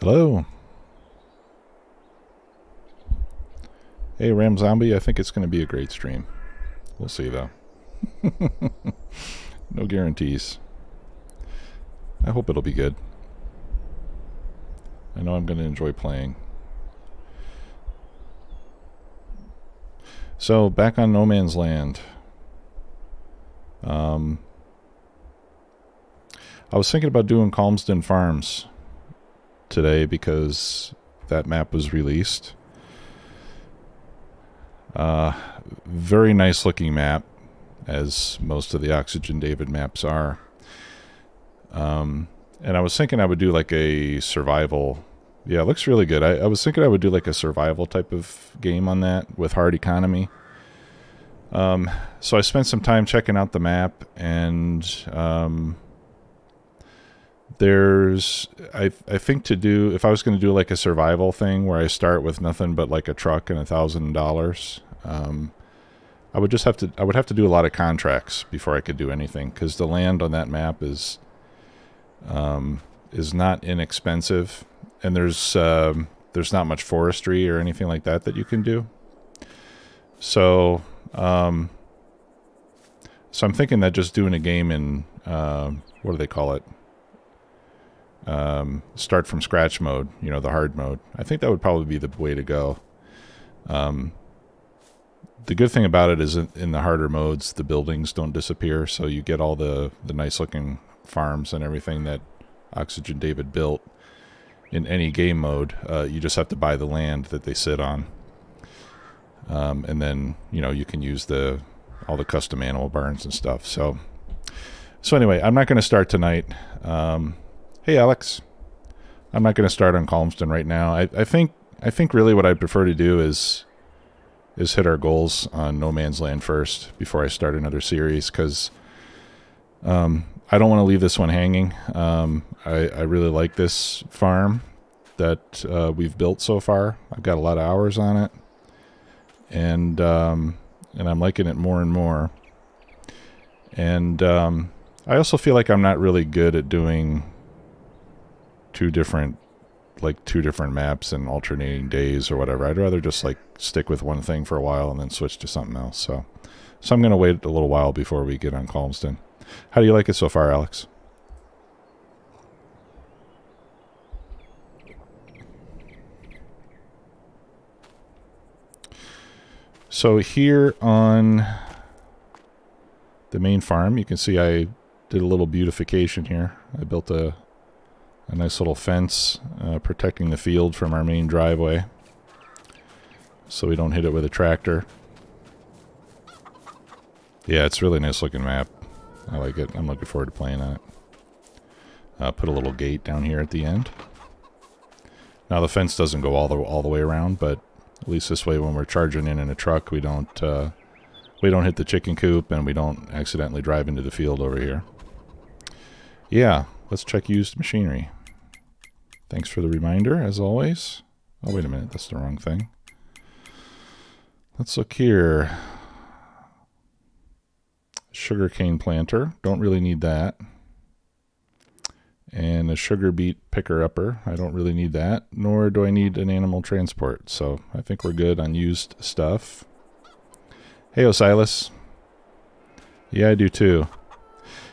Hello. Hey, Ram Zombie, I think it's going to be a great stream. We'll see, though. No guarantees. I hope it'll be good. I know I'm going to enjoy playing. So, back on No Man's Land. I was thinking about doing Calmsden Farms today because that map was released. Very nice looking map, as most of the Oxygen David maps are. And I was thinking I would do like a survival. Yeah, it looks really good. I was thinking I would do like a survival type of game on that with hard economy. So I spent some time checking out the map, and there's I think to do, if I was going to do like a survival thing where I start with nothing but like a truck and $1,000, I would have to do a lot of contracts before I could do anything, because the land on that map is not inexpensive, and there's not much forestry or anything like that you can do. So I'm thinking that just doing a game in what do they call it? Start from scratch mode, you know, the hard mode. I think that would probably be the way to go. The good thing about it is in the harder modes, the buildings don't disappear, so you get all the nice looking farms and everything that Oxygen David built in any game mode. You just have to buy the land that they sit on. And then, you know, you can use all the custom animal barns and stuff. So anyway, I'm not going to start tonight. Hey, Alex. I'm not going to start on Calmsden right now. I think really what I'd prefer to do is hit our goals on No Man's Land first before I start another series, because I don't want to leave this one hanging. I really like this farm that we've built so far. I've got a lot of hours on it, and I'm liking it more and more. And I also feel like I'm not really good at doing two different maps and alternating days or whatever. I'd rather just like stick with one thing for a while and then switch to something else. So I'm going to wait a little while before we get on Calmsden. How do you like it so far, Alex? So here on the main farm, you can see I did a little beautification here. I built a nice little fence protecting the field from our main driveway, so we don't hit it with a tractor. Yeah, it's a really nice looking map. I like it. I'm looking forward to playing on it. Put a little gate down here at the end. Now the fence doesn't go all the way around, but at least this way when we're charging in a truck, we don't hit the chicken coop and we don't accidentally drive into the field over here. Yeah, let's check used machinery. Thanks for the reminder, as always. Oh, wait a minute, that's the wrong thing. Let's look here. Sugarcane planter, don't really need that. And a sugar beet picker-upper, I don't really need that. Nor do I need an animal transport, so I think we're good on used stuff. Hey, Osiris. Yeah, I do too.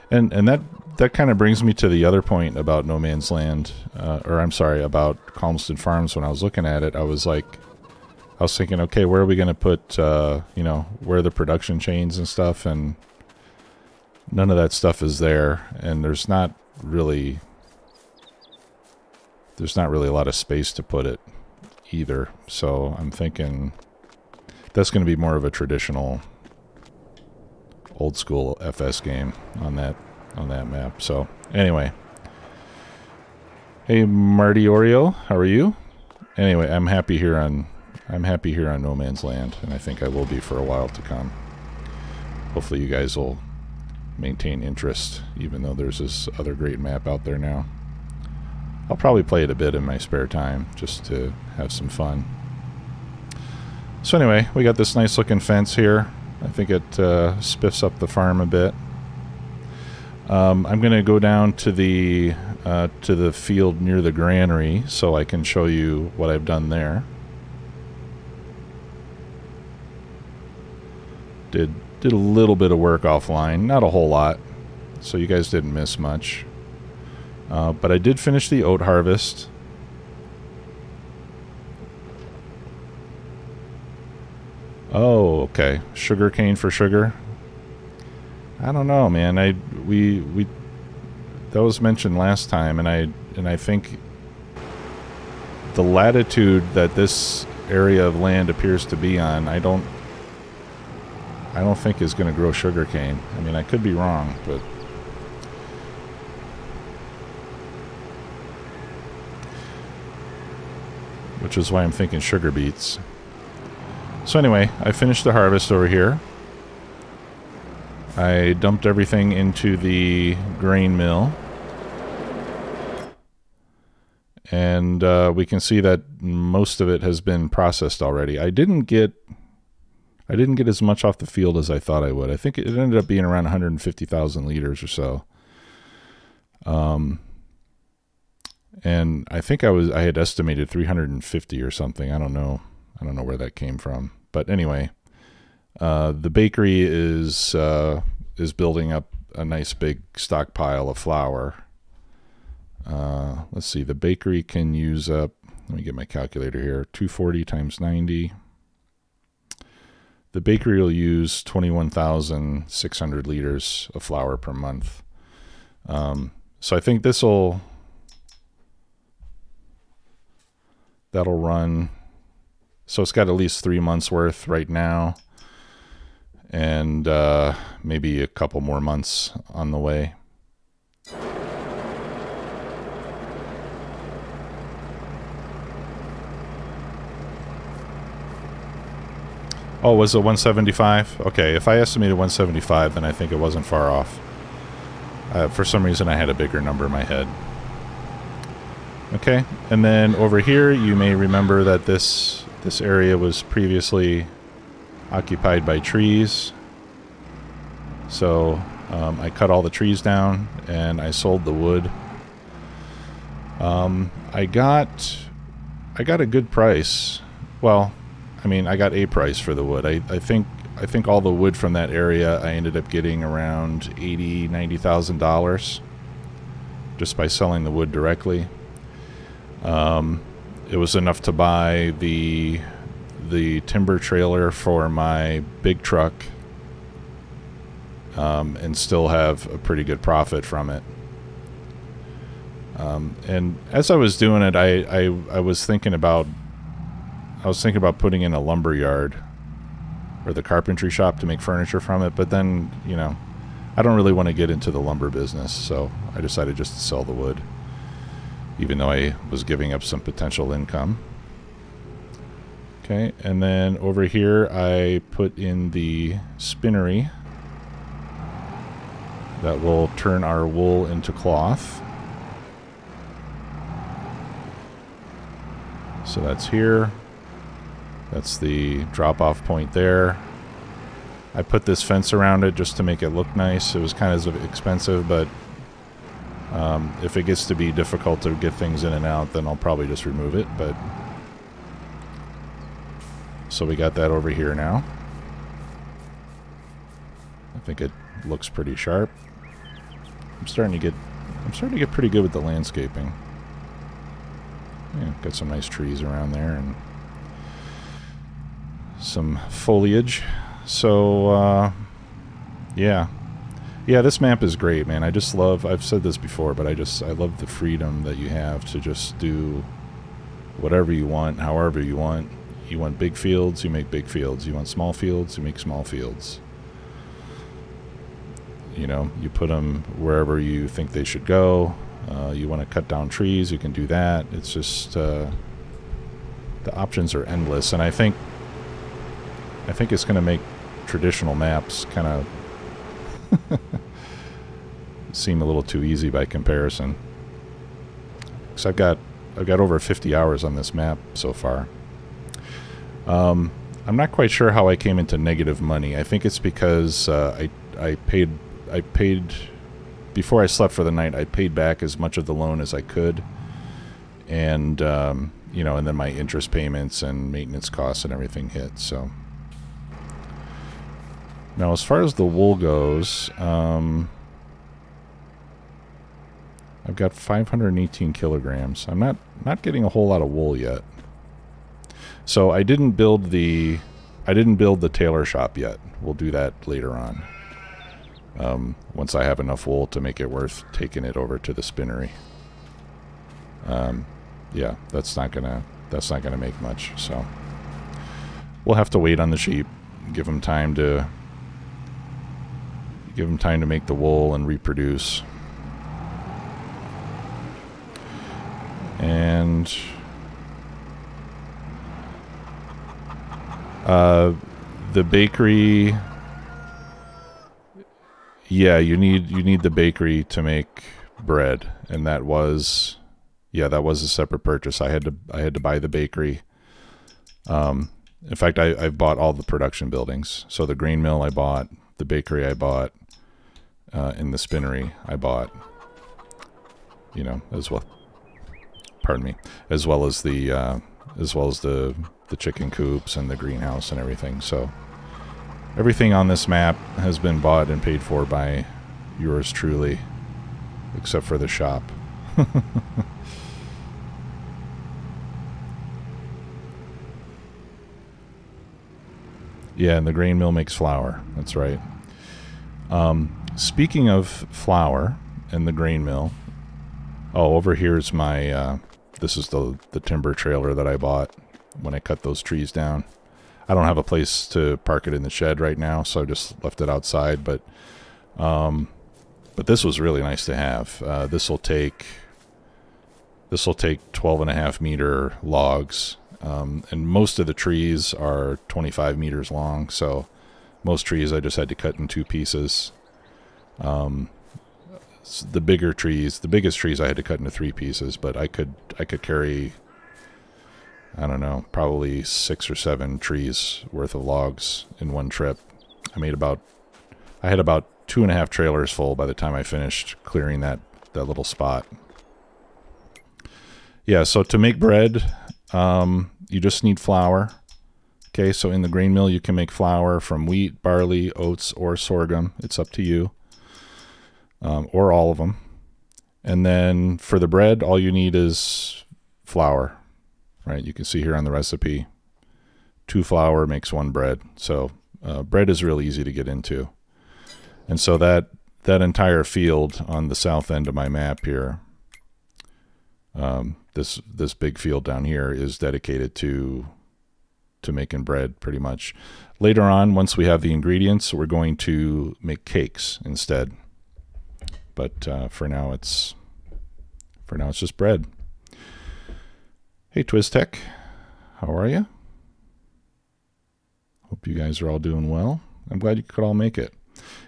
And that kind of brings me to the other point about No Man's Land, or I'm sorry, about Calmsden Farms. When I was looking at it, I was thinking, okay, where are we going to put, you know, where are the production chains and stuff, and none of that stuff is there, and there's not really a lot of space to put it either. So I'm thinking that's going to be more of a traditional old school FS game on that map. So anyway, hey Marty Oreo, how are you? Anyway, I'm happy here on No Man's Land, and I think I will be for a while to come. Hopefully you guys will maintain interest, even though there's this other great map out there now. I'll probably play it a bit in my spare time just to have some fun. So anyway, we got this nice looking fence here. I think it spiffs up the farm a bit. I'm going to go down to the to the field near the granary so I can show you what I've done there. Did a little bit of work offline, not a whole lot, so you guys didn't miss much. But I did finish the oat harvest. Oh, okay. Sugar cane for sugar. I don't know, man. We that was mentioned last time, and I think the latitude that this area of land appears to be on, I don't think is going to grow sugar cane. I mean, I could be wrong, but which is why I'm thinking sugar beets. So anyway, I finished the harvest over here. I dumped everything into the grain mill. And we can see that most of it has been processed already. I didn't get as much off the field as I thought I would. I think it ended up being around 150,000 liters or so. And I think I had estimated 350 or something. I don't know where that came from. But anyway, the bakery is building up a nice big stockpile of flour. Let's see, the bakery can use up, let me get my calculator here, 240 times 90. The bakery will use 21,600 liters of flour per month. So I think that'll run, so it's got at least 3 months worth right now, and maybe a couple more months on the way. Oh, was it 175? Okay, if I estimated 175, then I think it wasn't far off. For some reason, I had a bigger number in my head. Okay, and then over here, you may remember that this area was previously occupied by trees. So I cut all the trees down and I sold the wood. I got a good price. Well, I mean, I got a price for the wood. I think all the wood from that area I ended up getting around $80,000-$90,000 just by selling the wood directly. It was enough to buy the timber trailer for my big truck, and still have a pretty good profit from it. And as I was doing it, I was thinking about putting in a lumber yard or the carpentry shop to make furniture from it, but then, you know, I don't really want to get into the lumber business, so I decided just to sell the wood, even though I was giving up some potential income. Okay, and then over here I put in the spinnery that will turn our wool into cloth. So that's here. That's the drop-off point there. I put this fence around it just to make it look nice. It was kind of expensive, but if it gets to be difficult to get things in and out, then I'll probably just remove it. But so we got that over here now. I think it looks pretty sharp. I'm starting to get pretty good with the landscaping. Yeah, got some nice trees around there and some foliage. So yeah, this map is great, man. I just love, I've said this before, but I love the freedom that you have to just do whatever you want, however you want. You want big fields, you make big fields. You want small fields, you make small fields. You know, you put them wherever you think they should go. You want to cut down trees, you can do that. It's just the options are endless, and I think it's going to make traditional maps kind of seem a little too easy by comparison. Because I've got over 50 hours on this map so far. I'm not quite sure how I came into negative money. I think it's because I paid before I slept for the night, I paid back as much of the loan as I could, and you know, and then my interest payments and maintenance costs and everything hit. So now, as far as the wool goes, I've got 518 kilograms. I'm not getting a whole lot of wool yet. So I didn't build the tailor shop yet. We'll do that later on. Once I have enough wool to make it worth taking it over to the spinnery. Yeah, that's not gonna make much. So we'll have to wait on the sheep, give them time to make the wool and reproduce. And the bakery, yeah, you need the bakery to make bread, and that was a separate purchase. I had to buy the bakery. In fact, I've bought all the production buildings. So the grain mill I bought, the bakery I bought, and the spinnery I bought. You know, as well. Pardon me, as well as the chicken coops and the greenhouse and everything. So everything on this map has been bought and paid for by yours truly, except for the shop. Yeah, and the grain mill makes flour. That's right. Speaking of flour and the grain mill, oh, over here's my this is the timber trailer that I bought when I cut those trees down. I don't have a place to park it in the shed right now, so I just left it outside. But this was really nice to have. This will take 12.5 meter logs, and most of the trees are 25 meters long. So most trees I just had to cut in 2 pieces. The biggest trees I had to cut into 3 pieces, but I could carry, I don't know, probably 6 or 7 trees worth of logs in one trip. I had about 2.5 trailers full by the time I finished clearing that little spot. Yeah, so to make bread, you just need flour. Okay, so in the grain mill you can make flour from wheat, barley, oats, or sorghum. It's up to you. Or all of them. And then for the bread, all you need is flour, right? You can see here on the recipe, 2 flour makes 1 bread. So bread is real easy to get into. And so that entire field on the south end of my map here, this big field down here is dedicated to making bread pretty much. Later on, once we have the ingredients, we're going to make cakes instead. But for now it's just bread. Hey TwizTech, how are you? Hope you guys are all doing well. I'm glad you could all make it.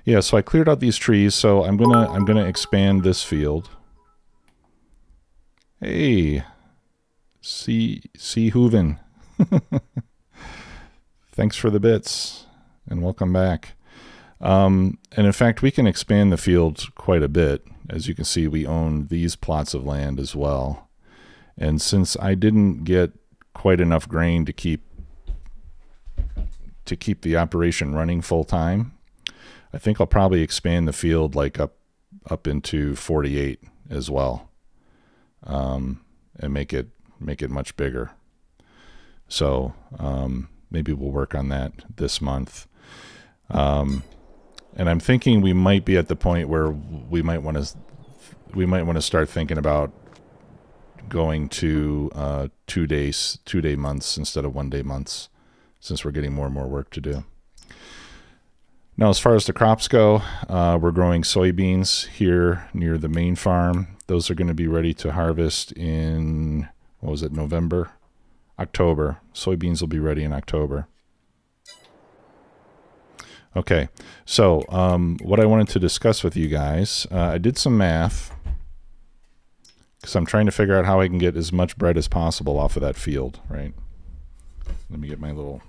Yeah, so I cleared out these trees, so I'm gonna expand this field. Hey, C Hooven. Thanks for the bits and welcome back. And in fact, we can expand the field quite a bit. As you can see, we own these plots of land as well. And since I didn't get quite enough grain to keep the operation running full time, I think I'll probably expand the field like up into 48 as well, and make it much bigger. So maybe we'll work on that this month. And I'm thinking we might be at the point where we might want to start thinking about going to 2-day months instead of 1-day months, since we're getting more and more work to do. Now, as far as the crops go, we're growing soybeans here near the main farm. Those are going to be ready to harvest in, what was it, November? October. Soybeans will be ready in October. Okay, so what I wanted to discuss with you guys, I did some math, because I'm trying to figure out how I can get as much bread as possible off of that field, right? Let me get my little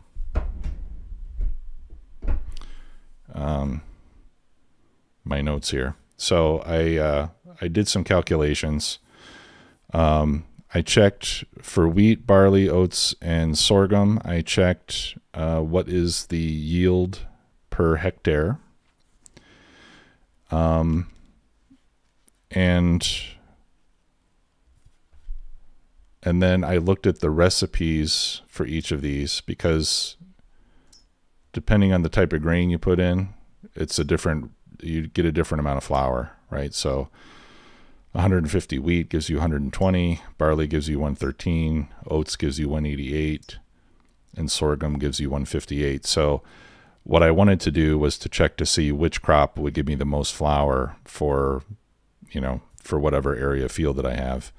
my notes here. So I did some calculations. I checked for wheat, barley, oats, and sorghum. I checked what is the yield per hectare. And then I looked at the recipes for each of these, because depending on the type of grain you put in, you get a different amount of flour, right? So 150 wheat gives you 120, barley gives you 113, oats gives you 188, and sorghum gives you 158. So what I wanted to do was to check to see which crop would give me the most flour for whatever area of field that I have.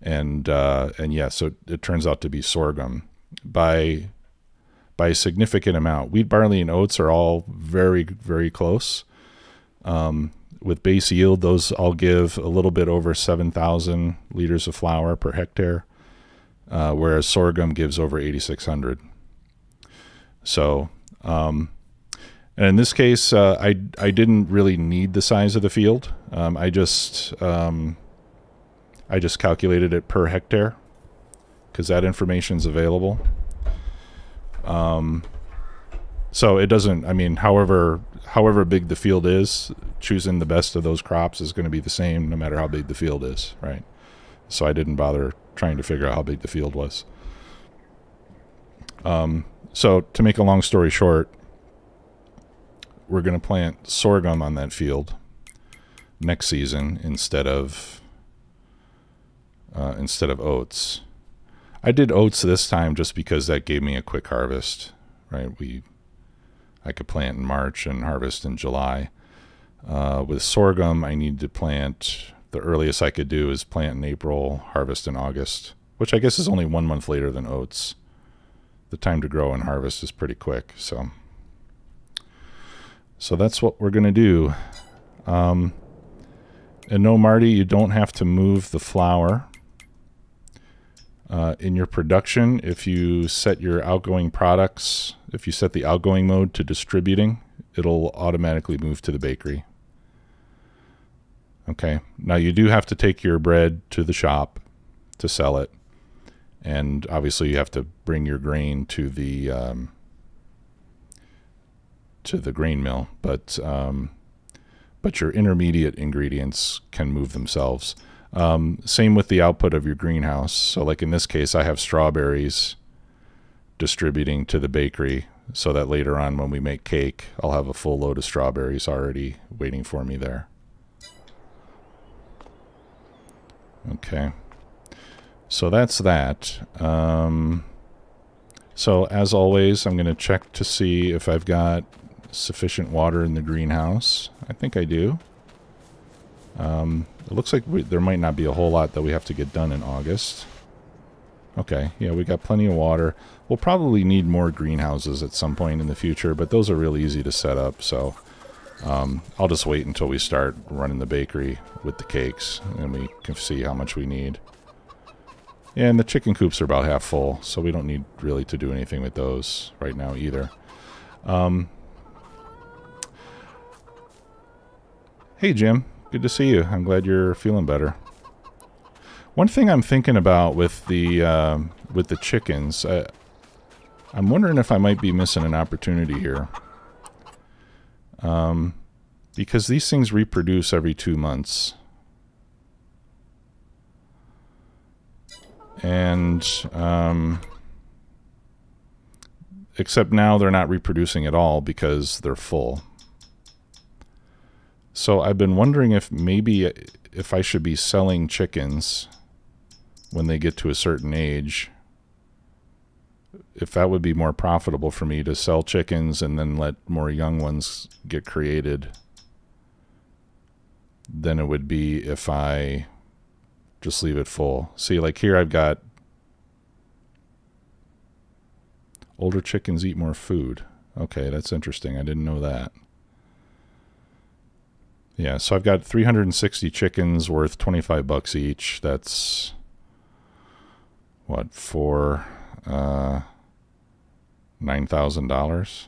And yeah, so it turns out to be sorghum by a significant amount. Wheat, barley, and oats are all very, very close. With base yield, those all give a little bit over 7,000 liters of flour per hectare, whereas sorghum gives over 8,600. So, and in this case, I didn't really need the size of the field. I just calculated it per hectare because that information is available. So it doesn't, I mean, however big the field is, choosing the best of those crops is going to be the same no matter how big the field is, right? So I didn't bother trying to figure out how big the field was. So to make a long story short, we're going to plant sorghum on that field next season instead of oats. I did oats this time just because that gave me a quick harvest, right? I could plant in March and harvest in July. With sorghum, I need to plant, the earliest I could do is plant in April, harvest in August, which I guess is only 1 month later than oats. The time to grow and harvest is pretty quick. So that's what we're going to do. And no, Marty, you don't have to move the flour. In your production, if you set your outgoing products, if you set the outgoing mode to distributing, it'll automatically move to the bakery. Okay. Now you do have to take your bread to the shop to sell it. And obviously you have to bring your grain to the grain mill, but your intermediate ingredients can move themselves. Same with the output of your greenhouse. So like in this case, I have strawberries distributing to the bakery so that later on when we make cake, I'll have a full load of strawberries already waiting for me there. Okay. So that's that. So as always, I'm going to check to see if I've got sufficient water in the greenhouse. I think I do. It looks like there might not be a whole lot that we have to get done in August. Okay, yeah, we got plenty of water. We'll probably need more greenhouses at some point in the future, but those are really easy to set up, so I'll just wait until we start running the bakery with the cakes, and we can see how much we need. Yeah, and the chicken coops are about half full, so we don't need really to do anything with those right now either. Hey, Jim. Good to see you. I'm glad you're feeling better. One thing I'm thinking about with the chickens, I'm wondering if I might be missing an opportunity here. Because these things reproduce every 2 months. And except now they're not reproducing at all because they're full. So I've been wondering if I should be selling chickens when they get to a certain age, if that would be more profitable for me to sell chickens and then let more young ones get created than it would be if I just leave it full. See, like here I've got older chickens eat more food. Okay, that's interesting. I didn't know that. Yeah, so I've got 360 chickens worth $25 each. That's what, for $9,000? Is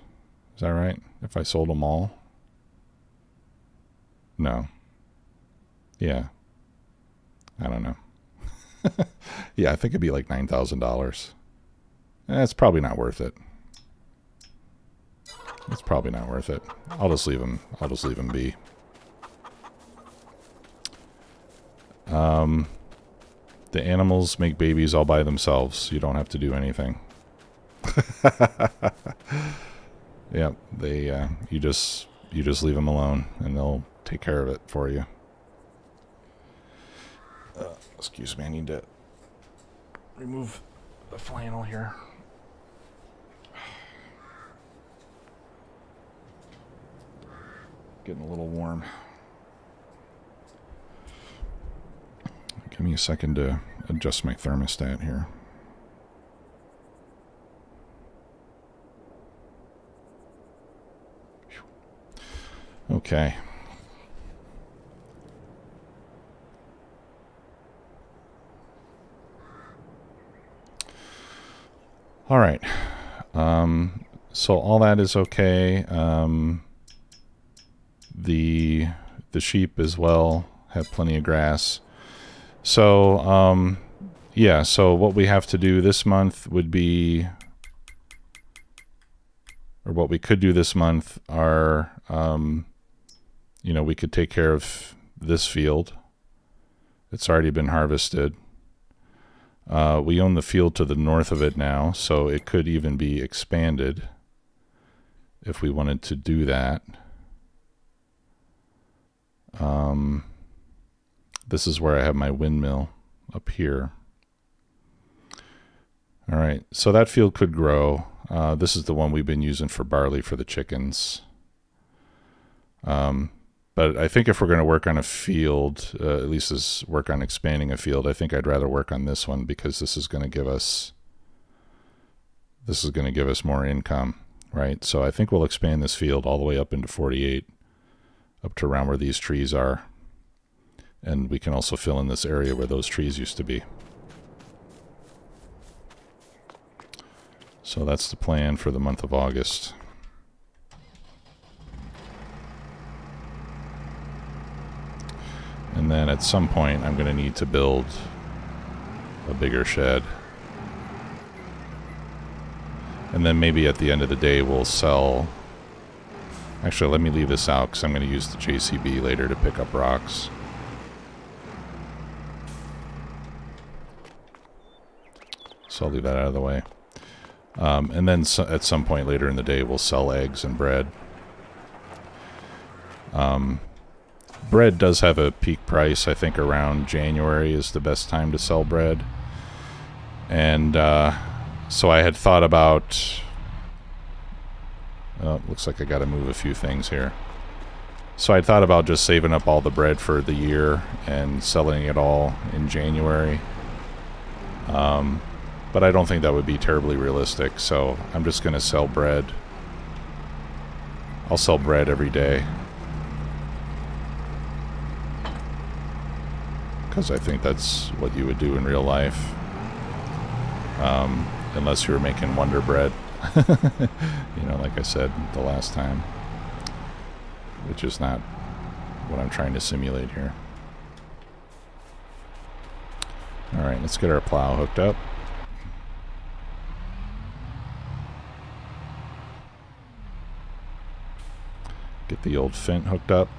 that right? If I sold them all? No. Yeah. I don't know. Yeah, I think it'd be like $9,000. It's probably not worth it. It's probably not worth it. I'll just leave them. I'll just leave them be. The animals make babies all by themselves. You don't have to do anything. Yeah, they you just leave them alone and they'll take care of it for you. Excuse me, I need to remove the flannel here. Getting a little warm. Give me a second to adjust my thermostat here. Okay. All right. So all that is okay. The sheep as well have plenty of grass. So yeah, so what we have to do this month would be, or what we could do this month are, you know, we could take care of this field. It's already been harvested. We own the field to the north of it now, so it could even be expanded if we wanted to do that. This is where I have my windmill up here. All right, so that field could grow. This is the one we've been using for barley for the chickens. But I think if we're going to work on a field, at least as work on expanding a field, I think I'd rather work on this one because this is going to give us more income, right? So I think we'll expand this field all the way up into 48, up to around where these trees are. And we can also fill in this area where those trees used to be. So that's the plan for the month of August. And then at some point I'm going to need to build a bigger shed. And then maybe at the end of the day we'll sell... Actually, let me leave this out because I'm going to use the JCB later to pick up rocks. So I'll leave that out of the way. And then at some point later in the day we'll sell eggs and bread. Bread does have a peak price. I think around January is the best time to sell bread. And so I had thought about... Oh, looks like I got to move a few things here. So I thought about just saving up all the bread for the year and selling it all in January. But I don't think that would be terribly realistic. So I'm just going to sell bread. I'll sell bread every day. Because I think that's what you would do in real life. Unless you were making Wonder Bread. You know, like I said the last time. Which is not what I'm trying to simulate here. Alright, let's get our plow hooked up. Get the old Fint hooked up.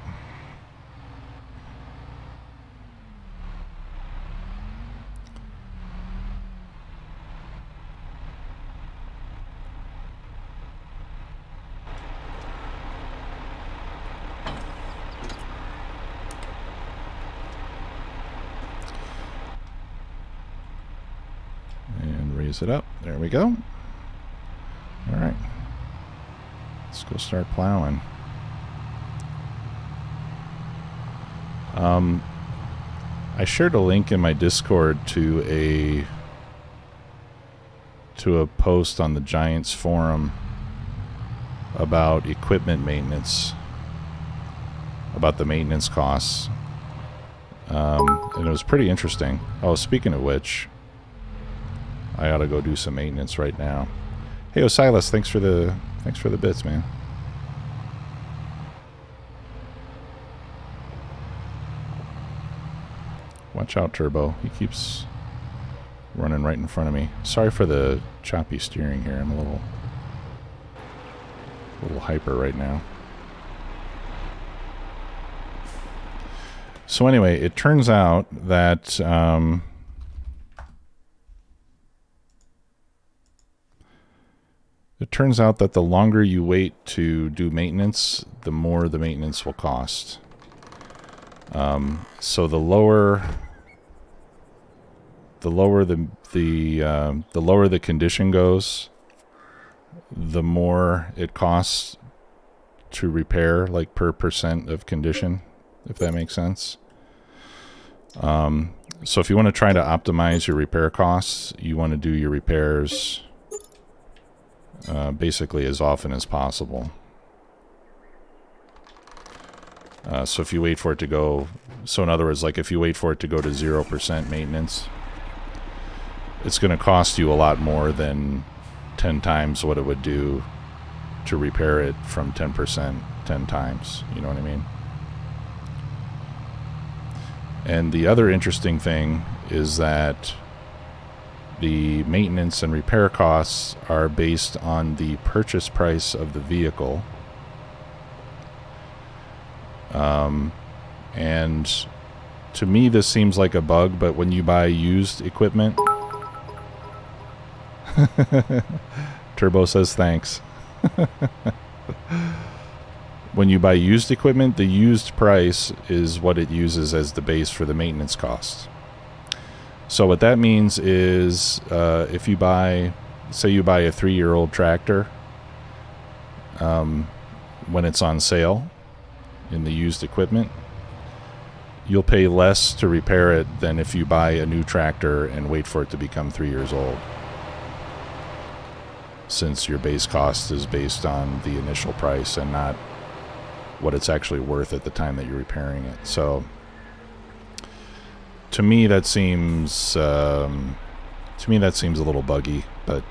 It up. There we go. All right. Let's go start plowing. I shared a link in my Discord to a post on the Giants forum about equipment maintenance, about the maintenance costs. And it was pretty interesting. Oh, speaking of which, I ought to go do some maintenance right now. Hey, Osiris, thanks for the bits, man. Watch out, Turbo. He keeps running right in front of me. Sorry for the choppy steering here. I'm a little hyper right now. So anyway, it turns out that the longer you wait to do maintenance, the more the maintenance will cost. So the lower the condition goes, the more it costs to repair, like per percent of condition, if that makes sense. So if you want to try to optimize your repair costs, you want to do your repairs basically as often as possible. So if you wait for it to go, so in other words, like if you wait for it to go to 0% maintenance, it's going to cost you a lot more than 10 times what it would do to repair it from 10% 10 times. You know what I mean? And the other interesting thing is that the maintenance and repair costs are based on the purchase price of the vehicle. And to me this seems like a bug, but when you buy used equipment... Turbo says thanks. When you buy used equipment, the used price is what it uses as the base for the maintenance costs. So what that means is if you buy, say you buy a 3-year-old tractor when it's on sale in the used equipment, you'll pay less to repair it than if you buy a new tractor and wait for it to become 3 years old, since your base cost is based on the initial price and not what it's actually worth at the time that you're repairing it. So to me that seems a little buggy, but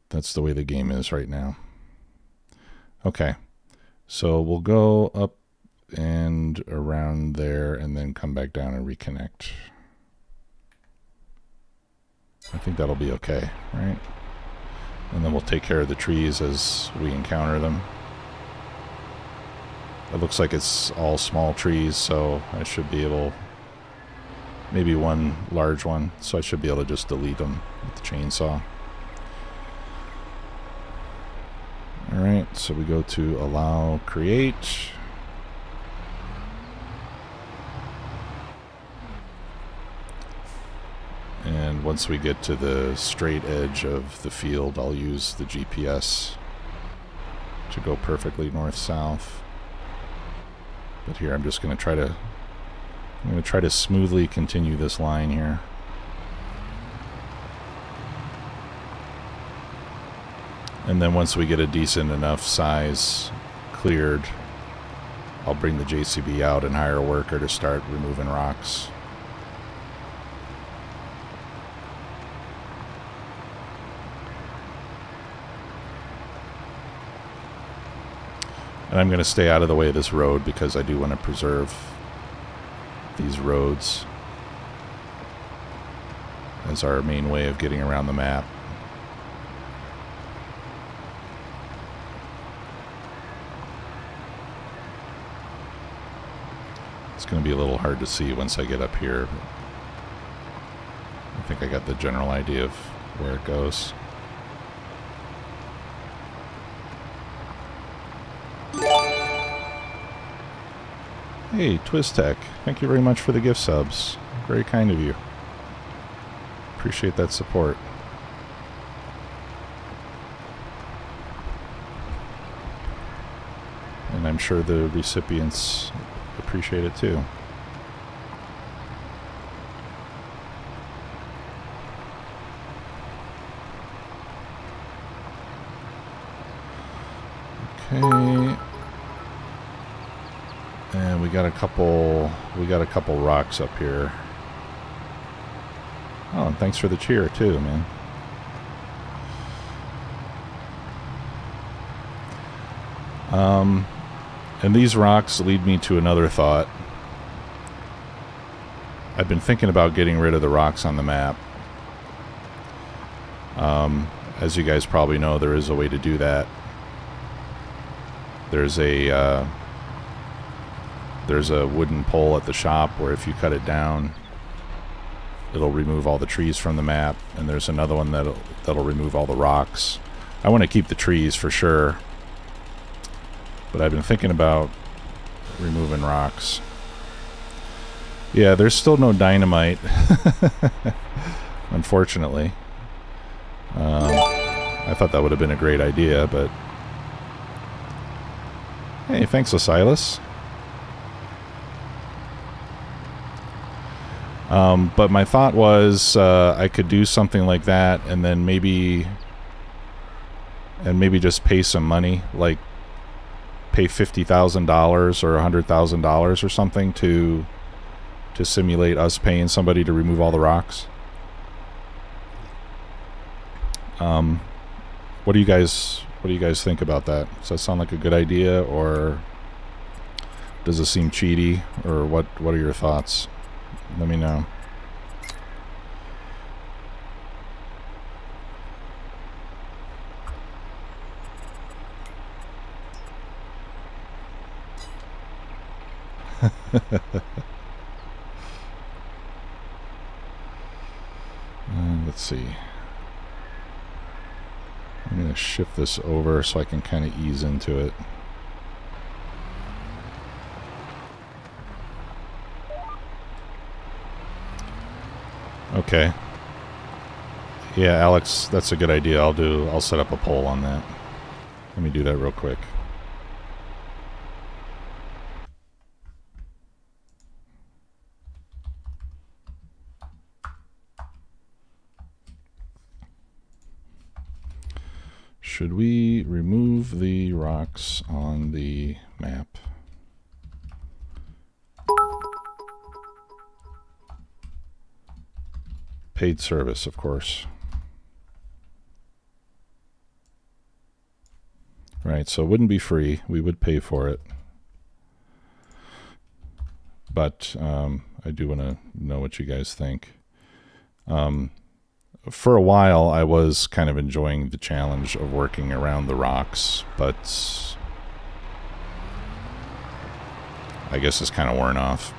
that's the way the game is right now. Okay, so we'll go up and around there and then come back down and reconnect. I think that'll be okay, right? And then we'll take care of the trees as we encounter them. It looks like it's all small trees, so I should be able... maybe one large one, so I should be able to just delete them with the chainsaw. Alright, so we go to allow create. And once we get to the straight edge of the field, I'll use the GPS to go perfectly north-south. But here I'm just going to try to smoothly continue this line here. And then once we get a decent enough size cleared, I'll bring the JCB out and hire a worker to start removing rocks. And I'm going to stay out of the way of this road because I do want to preserve these roads as our main way of getting around the map. It's going to be a little hard to see once I get up here. I think I got the general idea of where it goes. Hey, Twiztech, thank you very much for the gift subs. Very kind of you. Appreciate that support. And I'm sure the recipients appreciate it too. Okay. And we got a couple rocks up here. Oh, and thanks for the cheer too, man. And these rocks lead me to another thought. I've been thinking about getting rid of the rocks on the map. As you guys probably know, there is a way to do that. There's a wooden pole at the shop where if you cut it down, it'll remove all the trees from the map, and there's another one that'll remove all the rocks. I want to keep the trees for sure, but I've been thinking about removing rocks. Yeah, there's still no dynamite, unfortunately. I thought that would have been a great idea, but hey, thanks, Osiris. But my thought was I could do something like that, and then maybe just pay some money, like pay $50,000 or $100,000 or something to simulate us paying somebody to remove all the rocks. What do you guys think about that? Does that sound like a good idea, or does it seem cheaty, or what are your thoughts? Let me know. Let's see. I'm going to shift this over so I can kind of ease into it. Okay. Yeah, Alex, that's a good idea. I'll set up a poll on that. Let me do that real quick. Should we remove the rocks on the map? Paid service, of course. Right, so it wouldn't be free. We would pay for it. But I do want to know what you guys think. For a while, I was kind of enjoying the challenge of working around the rocks, but I guess it's kind of worn off.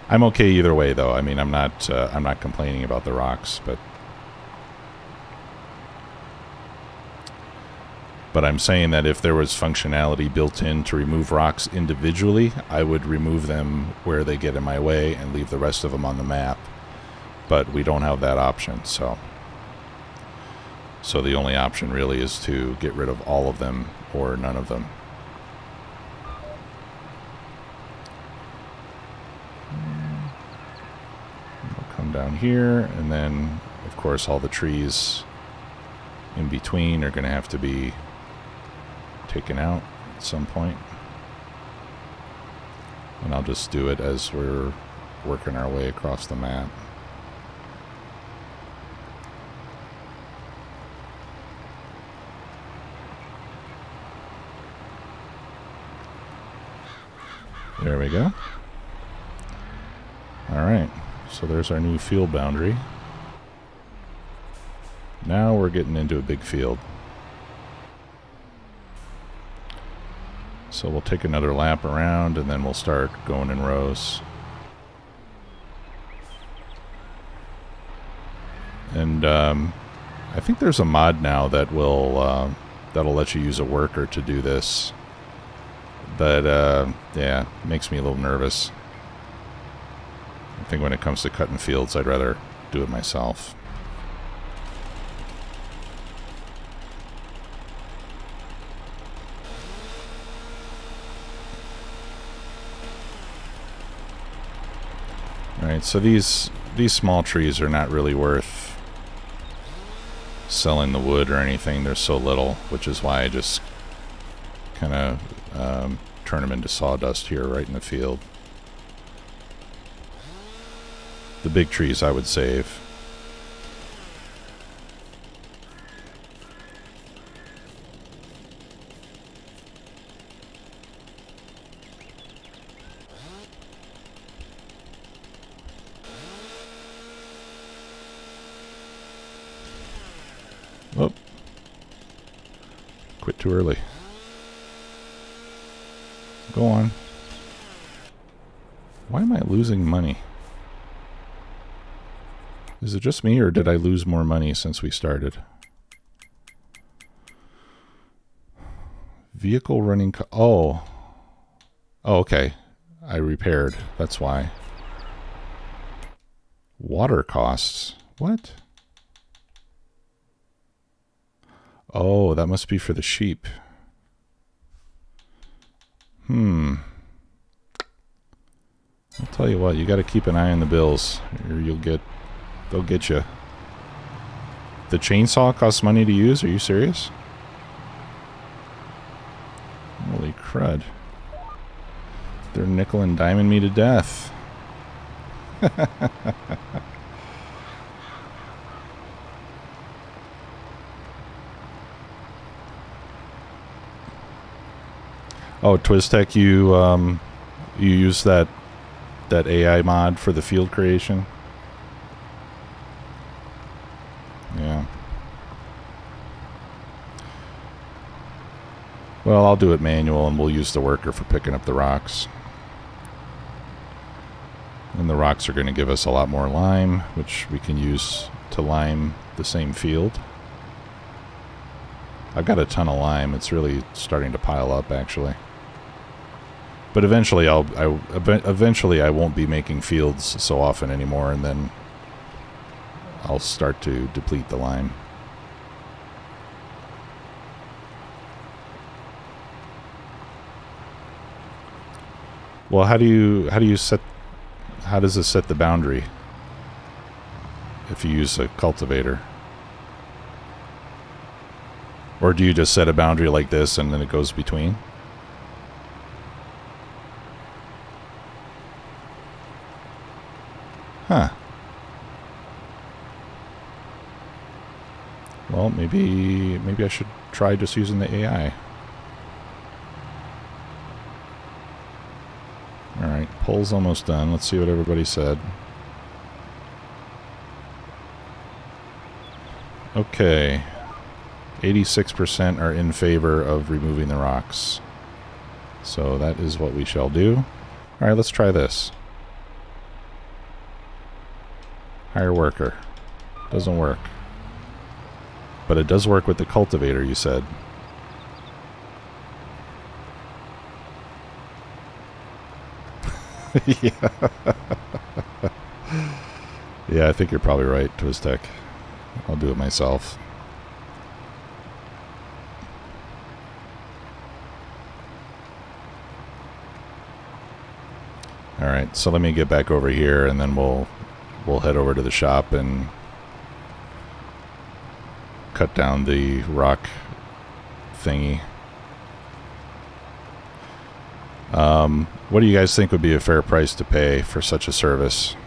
I'm okay either way, though. I mean, I'm not complaining about the rocks, but I'm saying that if there was functionality built in to remove rocks individually, I would remove them where they get in my way and leave the rest of them on the map. But we don't have that option, so the only option really is to get rid of all of them or none of them. We'll come down here, and then of course all the trees in between are going to have to be taken out at some point. And I'll just do it as we're working our way across the map. There we go. Alright, so there's our new field boundary. Now we're getting into a big field. So we'll take another lap around and then we'll start going in rows. And I think there's a mod now that will that'll let you use a worker to do this. But, yeah, it makes me a little nervous. I think when it comes to cutting fields, I'd rather do it myself. Alright, so these small trees are not really worth selling the wood or anything. They're so little, which is why I just kind of turn them into sawdust here right in the field. The big trees I would save. too early. Go on. Why am I losing money? Is it just me, or did I lose more money since we started? Vehicle running... Oh, okay. I repaired. That's why. Water costs. What? Oh, that must be for the sheep. I'll tell you what, you got to keep an eye on the bills, or they'll get you. The chainsaw costs money to use? Are you serious? Holy crud. They're nickel and diming me to death. Oh, TwizTech, you use that AI mod for the field creation? Yeah. Well, I'll do it manual, and we'll use the worker for picking up the rocks. And the rocks are going to give us a lot more lime, which we can use to lime the same field. I've got a ton of lime. It's really starting to pile up, actually. But eventually, I won't be making fields so often anymore, and then I'll start to deplete the lime. Well, how does this set the boundary if you use a cultivator? Or do you just set a boundary like this and then it goes between? Huh. Well, maybe I should try just using the AI. Alright, poll's almost done. Let's see what everybody said. Okay. 86% are in favor of removing the rocks. So that is what we shall do. Alright, let's try this. Hire worker. Doesn't work. But it does work with the cultivator, you said. Yeah. Yeah, I think you're probably right, TwizTech. I'll do it myself. Alright, so let me get back over here, and then we'll head over to the shop and cut down the rock thingy. What do you guys think would be a fair price to pay for such a service?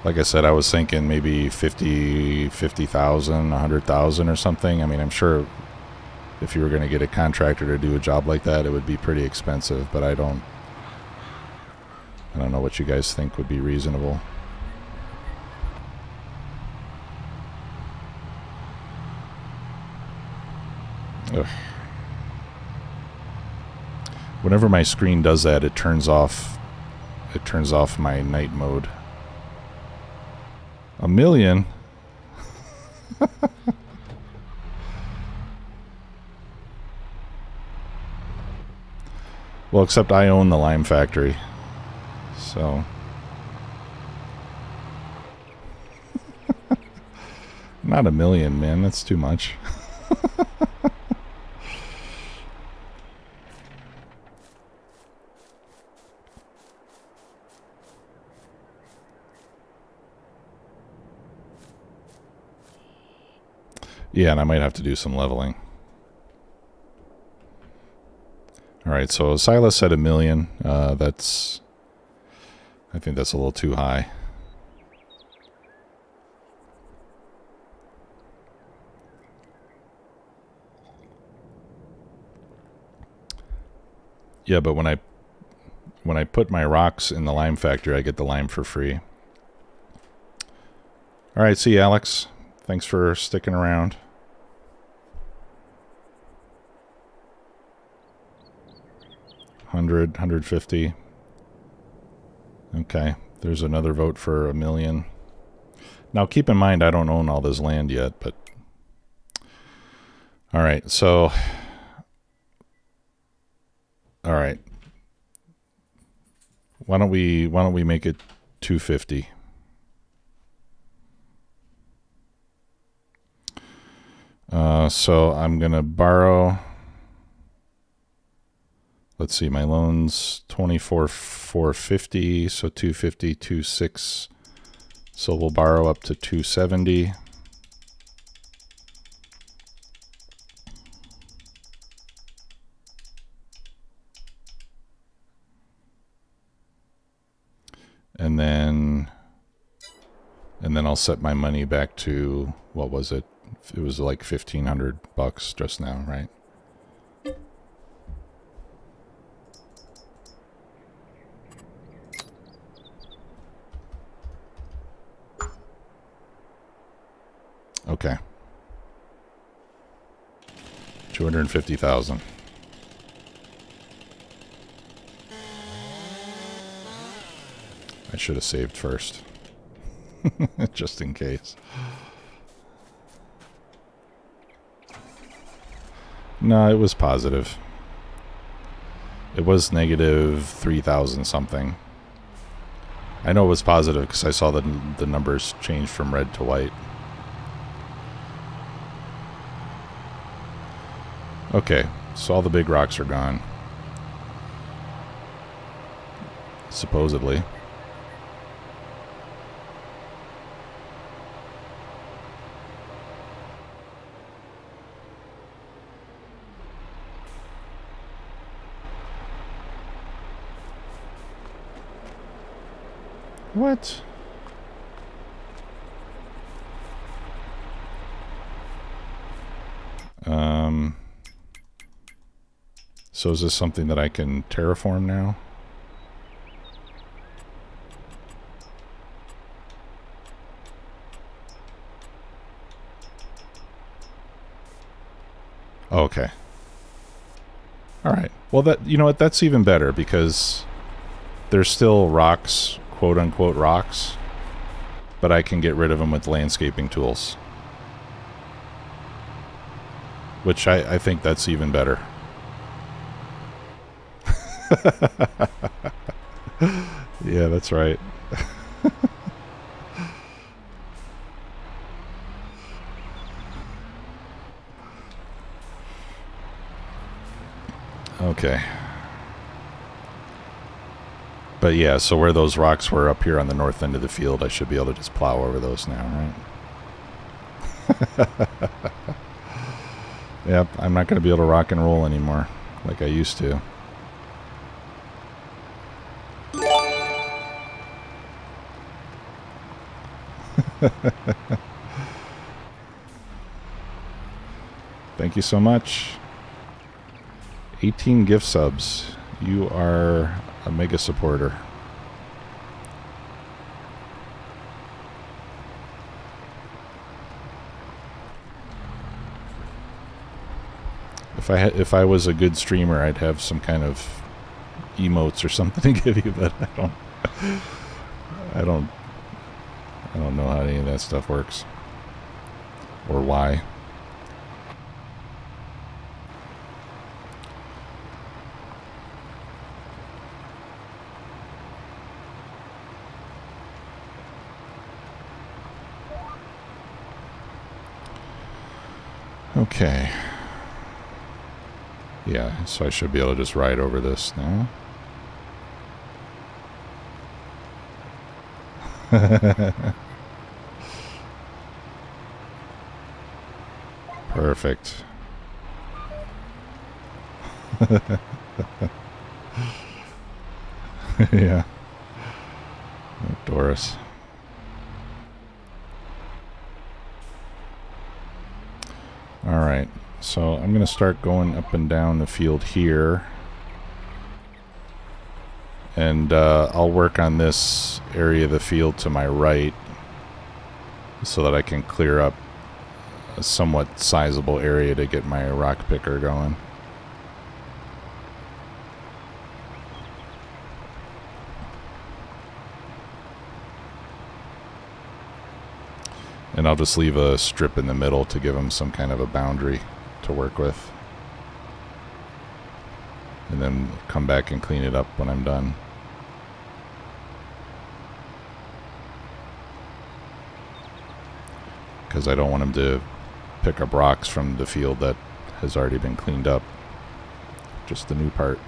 Like I said, I was thinking maybe 50,000, 100,000 or something. I mean, I'm sure if you were going to get a contractor to do a job like that, it would be pretty expensive, but I don't know what you guys think would be reasonable. Ugh. Whenever my screen does that, it turns off my night mode. 1 million? Well, except I own the lime factory. So not 1 million, man. That's too much. Yeah, and I might have to do some leveling. Alright, so Silas said 1 million. I think that's a little too high. Yeah, but when I put my rocks in the lime factory, I get the lime for free. All right, see you, Alex. Thanks for sticking around. $150. Okay, there's another vote for $1 million. Now, keep in mind, I don't own all this land yet, but all right. So, all right. Why don't we make it 250? So I'm gonna borrow. Let's see, my loan's 24,450, so 250, 26. So we'll borrow up to 270. And then I'll set my money back to, what was it? It was like $1,500 just now, right? Okay. 250,000. I should have saved first. Just in case. No, it was positive. It was negative 3,000 something. I know it was positive because I saw the numbers change from red to white. Okay, so all the big rocks are gone. Supposedly. What? So is this something that I can terraform now? Oh, okay. All right. Well, that, you know what? That's even better because there's still rocks, quote unquote rocks, but I can get rid of them with landscaping tools. Which I think that's even better. Yeah, that's right. Okay. But yeah, so where those rocks were up here on the north end of the field, I should be able to just plow over those now, right? Yep, I'm not going to be able to rock and roll anymore like I used to. Thank you so much. 18 gift subs. You are a mega supporter. If I was a good streamer, I'd have some kind of emotes or something to give you, but I don't know how any of that stuff works or why. Okay. Yeah, so I should be able to just ride over this now. Perfect. Yeah. Oh, Doris. All right. So I'm going to start going up and down the field here. And I'll work on this area of the field to my right. so that I can clear up a somewhat sizable area to get my rock picker going. And I'll just leave a strip in the middle to give them some kind of a boundary to work with. And then come back and clean it up when I'm done. Because I don't want them to pick up rocks from the field that has already been cleaned up. Just the new part.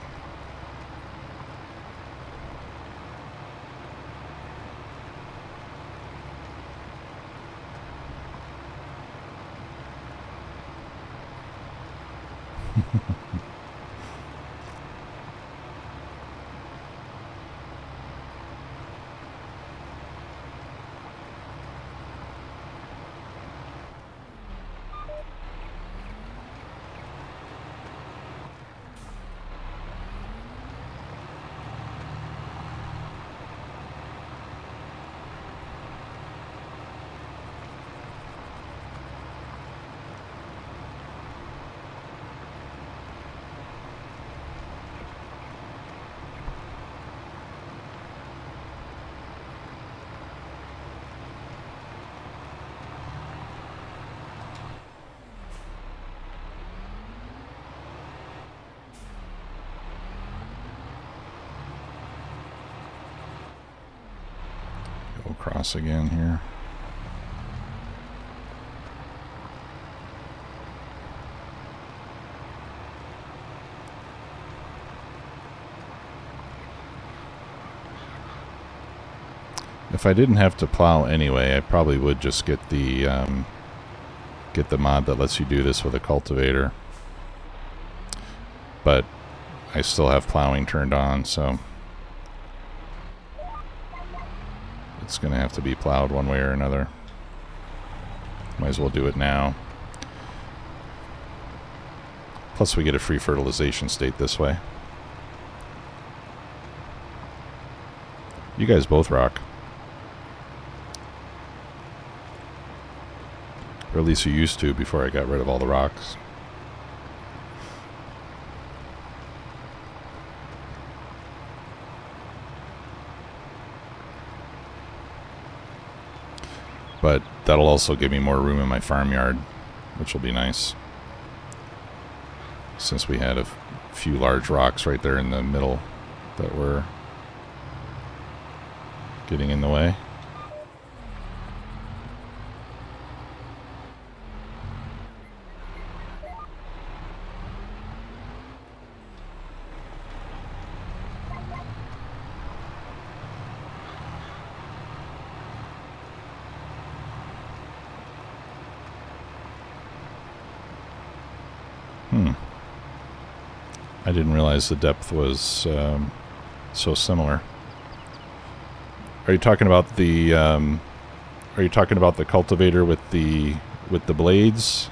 Across again here. If I didn't have to plow anyway, I probably would just get the mod that lets you do this with a cultivator. But I still have plowing turned on, so it's going to have to be plowed one way or another. Might as well do it now. Plus we get a free fertilization state this way. You guys both rock. Or at least you used to before I got rid of all the rocks. But that'll also give me more room in my farmyard, which will be nice. Since we had a few large rocks right there in the middle that were getting in the way. I didn't realize the depth was so similar. Are you talking about the cultivator with the blades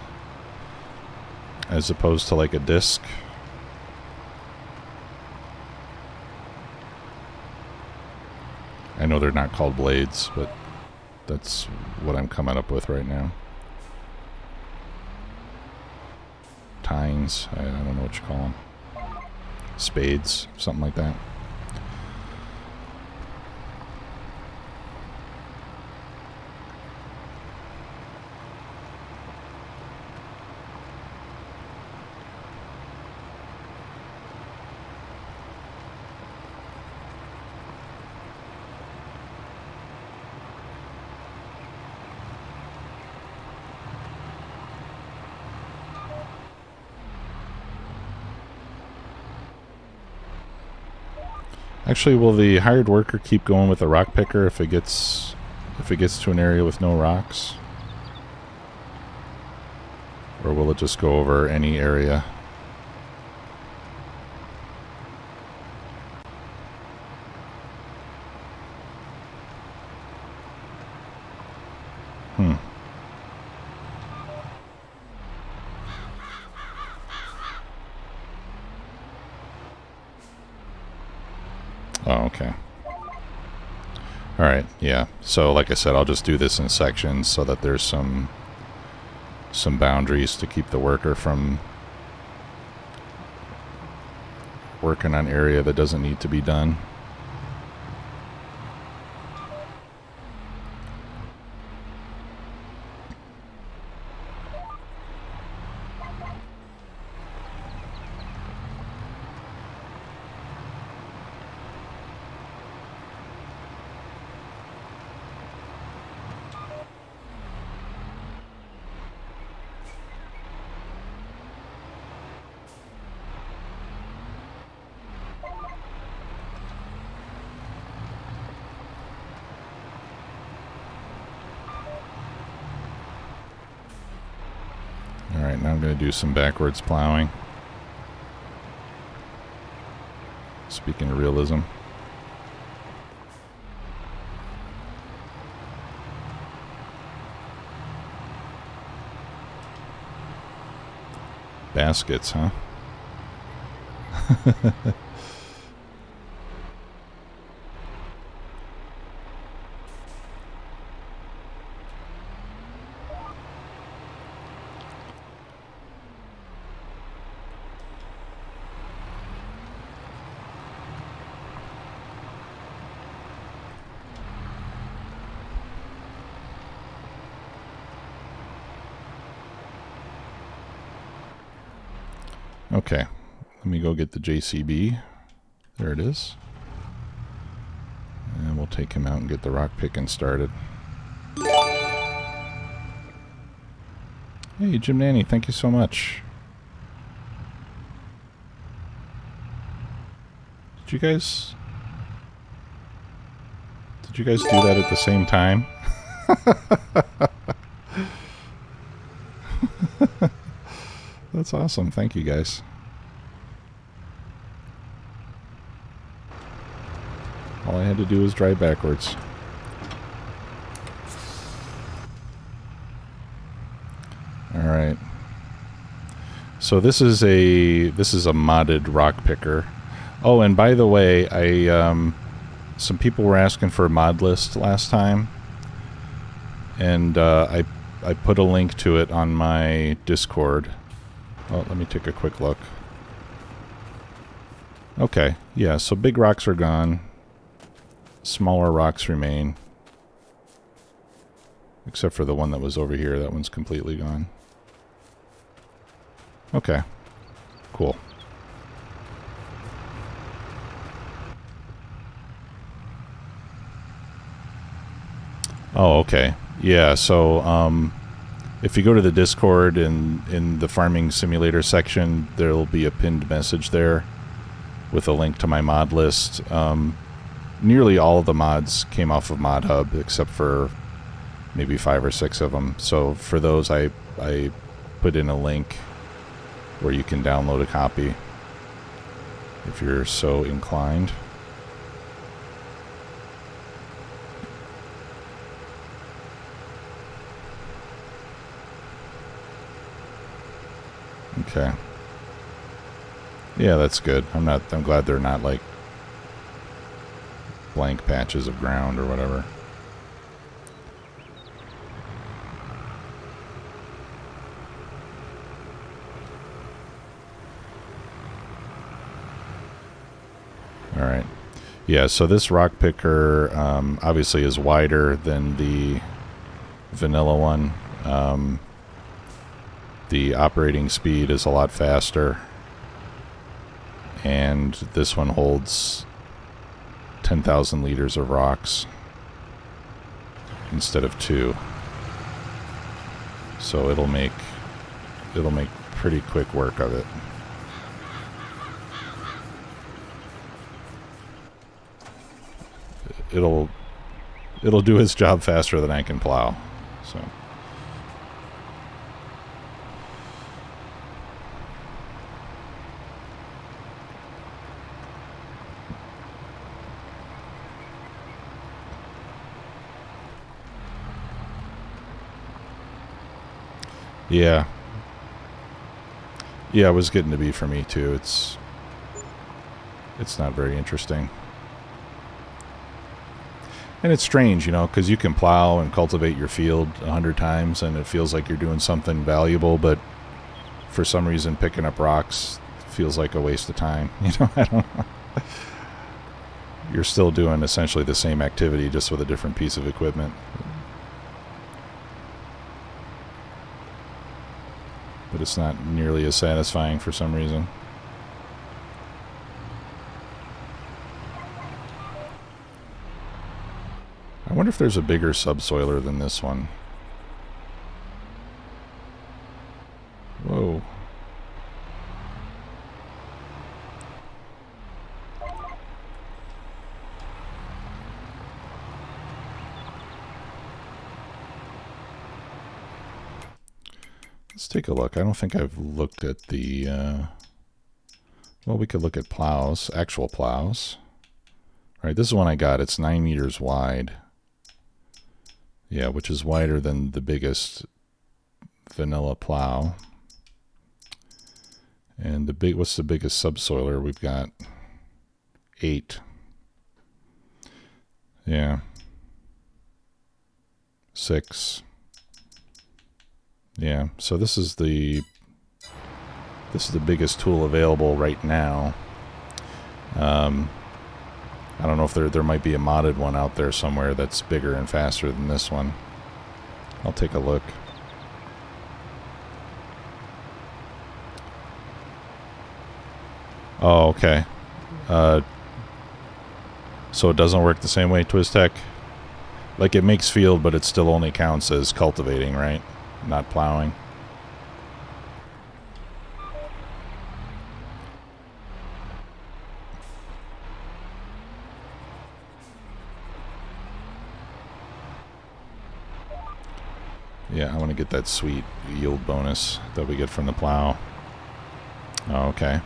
as opposed to like a disc? I know they're not called blades, but that's what I'm coming up with right now. Tines, I don't know what you call them. Spades, something like that. Actually, will the hired worker keep going with the rock picker if it gets to an area with no rocks? Or will it just go over any area? Oh, okay. Alright, yeah. So like I said, I'll just do this in sections so that there's some boundaries to keep the worker from working on area that doesn't need to be done. Alright, now I'm going to do some backwards plowing. Speaking of realism. Baskets, huh? Okay, let me go get the JCB. There it is. And we'll take him out and get the rock picking started. Hey, Jim Nanny, thank you so much. Did you guys do that at the same time? That's awesome. Thank you, guys. All I had to do was drive backwards. All right. So this is a modded rock picker. Oh, and by the way, some people were asking for a mod list last time, and I put a link to it on my Discord. Oh, let me take a quick look. Okay, yeah, so big rocks are gone. Smaller rocks remain. Except for the one that was over here. That one's completely gone. Okay, cool. Oh, okay. Yeah, so if you go to the Discord in the farming simulator section, there'll be a pinned message there with a link to my mod list. Nearly all of the mods came off of Mod Hub, except for maybe 5 or 6 of them. So for those, I put in a link where you can download a copy if you're so inclined. Okay. Yeah, that's good. I'm glad they're not like blank patches of ground or whatever. All right. Yeah, so this rock picker obviously is wider than the vanilla one. The operating speed is a lot faster, and this one holds 10,000 liters of rocks instead of 2. So it'll make pretty quick work of it. It'll do its job faster than I can plow. So yeah. Yeah, it was getting to be for me too. It's not very interesting. And it's strange, you know, because you can plow and cultivate your field 100 times and it feels like you're doing something valuable, but for some reason picking up rocks feels like a waste of time. You know, I don't know. You're still doing essentially the same activity, just with a different piece of equipment. But it's not nearly as satisfying for some reason. I wonder if there's a bigger subsoiler than this one. Whoa. Let's take a look. I don't think I've looked at the... well, we could look at plows, actual plows. All right, this is one I got. It's 9 meters wide. Yeah, which is wider than the biggest vanilla plow. And the what's the biggest subsoiler? We've got 8. Yeah. 6. Yeah, so this is the biggest tool available right now. I don't know if there might be a modded one out there somewhere that's bigger and faster than this one. I'll take a look. Oh, okay. So it doesn't work the same way, TwizTech? Like, it makes field, but it still only counts as cultivating, right? Not plowing. Yeah, I want to get that sweet yield bonus that we get from the plow. Oh, okay.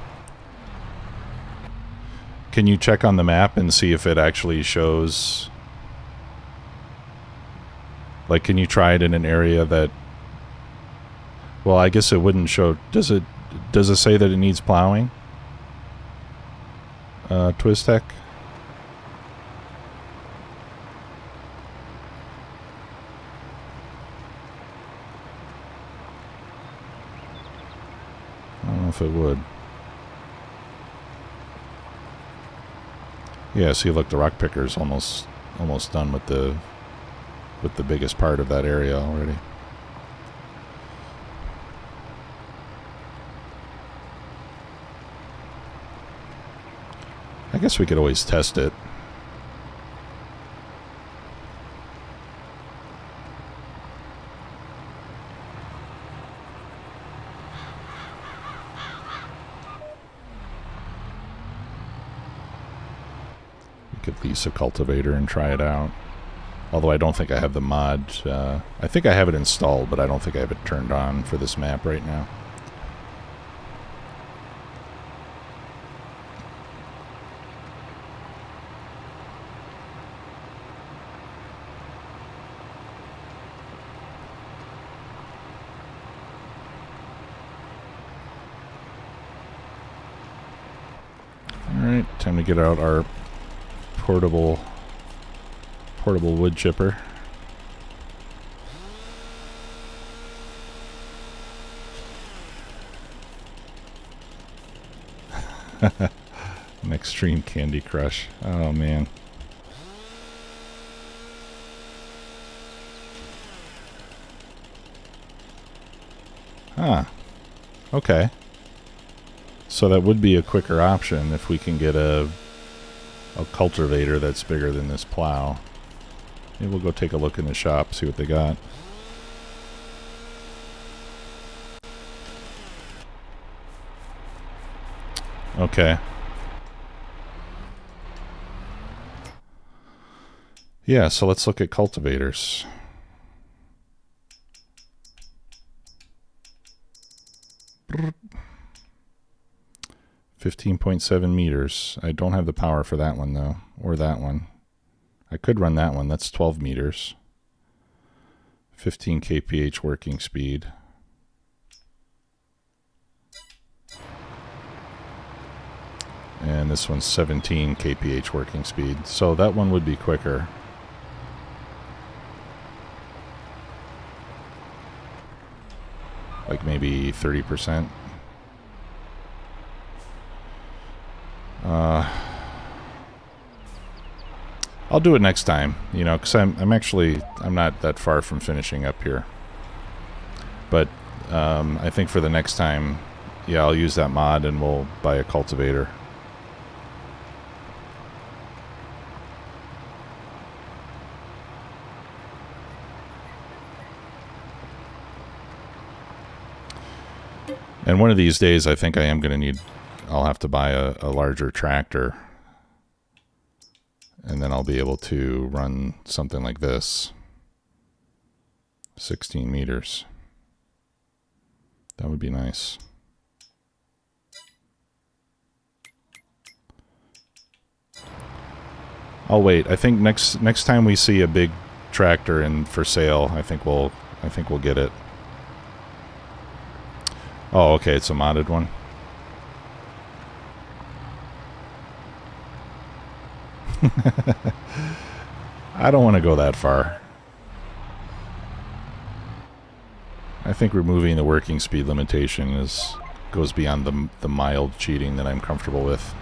Can you check on the map and see if it actually shows... Like, can you try it in an area that... Well, I guess it wouldn't show... Does it say that it needs plowing? TwizTech? I don't know if it would. Yeah, see, look, the rock picker's almost done with the biggest part of that area already. I guess we could always test it. We could lease a cultivator and try it out. Although I don't think I have the mod. I think I have it installed, but I don't think I have it turned on for this map right now. Alright, time to get out our portable wood chipper. An extreme Candy Crush. Oh man. Ah. Okay. So that would be a quicker option if we can get a cultivator that's bigger than this plow. Maybe we'll go take a look in the shop, see what they got. Okay. Yeah, so let's look at cultivators. Brrr. 15.7 meters. I don't have the power for that one, though. Or that one. I could run that one. That's 12 meters. 15 kph working speed. And this one's 17 kph working speed. So that one would be quicker. maybe 30%. I'll do it next time, you know, because I'm not that far from finishing up here. But I think for the next time, yeah, I'll use that mod and we'll buy a cultivator. And one of these days, I think I am going to I'll have to buy a larger tractor. And then I'll be able to run something like this. 16 meters. That would be nice. I'll wait. I think next time we see a big tractor in for sale, I think we'll get it. Oh, okay, it's a modded one. I don't want to go that far. I think removing the working speed limitation goes beyond the mild cheating that I'm comfortable with.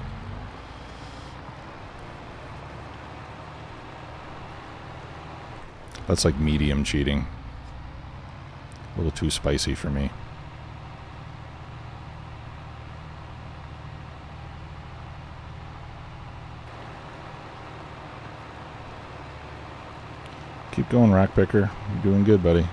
That's like medium cheating. A little too spicy for me. Keep going, rock picker. You're doing good, buddy.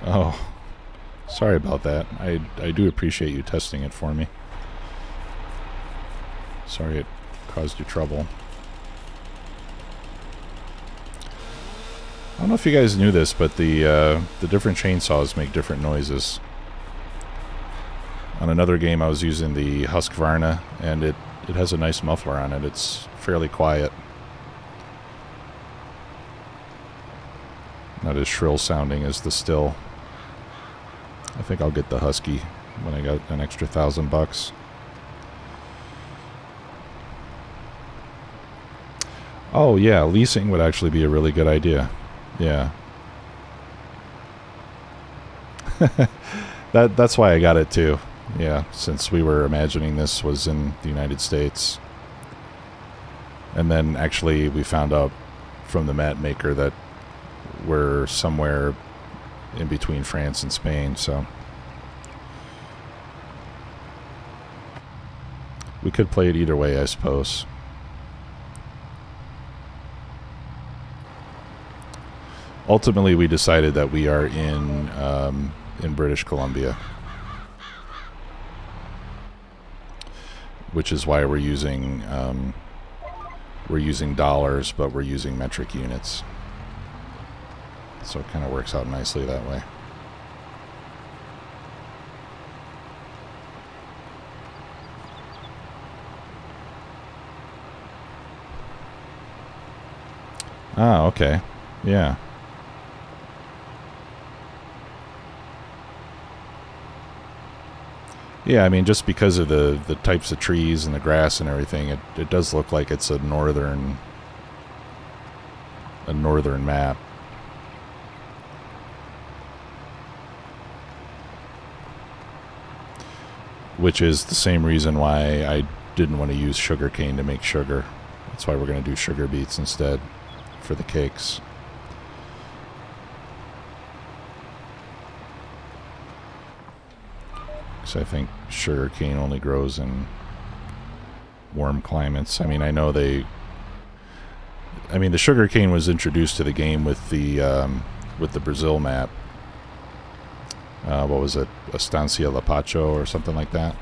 Oh, sorry about that. I do appreciate you testing it for me. Sorry it caused you trouble. I don't know if you guys knew this, but the different chainsaws make different noises. On another game I was using the Husqvarna, and it has a nice muffler on it. It's fairly quiet. Not as shrill sounding as the Still. I think I'll get the Husky when I got an extra $1,000. Oh yeah, leasing would actually be a really good idea. Yeah. That's why I got it too. Yeah, since we were imagining this was in the United States. And then actually we found out from the mat maker that we're somewhere in between France and Spain, so we could play it either way, I suppose. Ultimately, we decided that we are in British Columbia, which is why we're using dollars, but we're using metric units. So it kind of works out nicely that way. Ah, okay. Yeah. Yeah, I mean, just because of the types of trees and the grass and everything, it does look like it's a northern map. Which is the same reason why I didn't want to use sugarcane to make sugar. That's why we're going to do sugar beets instead for the cakes. Because I think sugarcane only grows in warm climates. I mean, I know the sugarcane was introduced to the game with the Brazil map. What was it? Estancia Lapacho or something like that.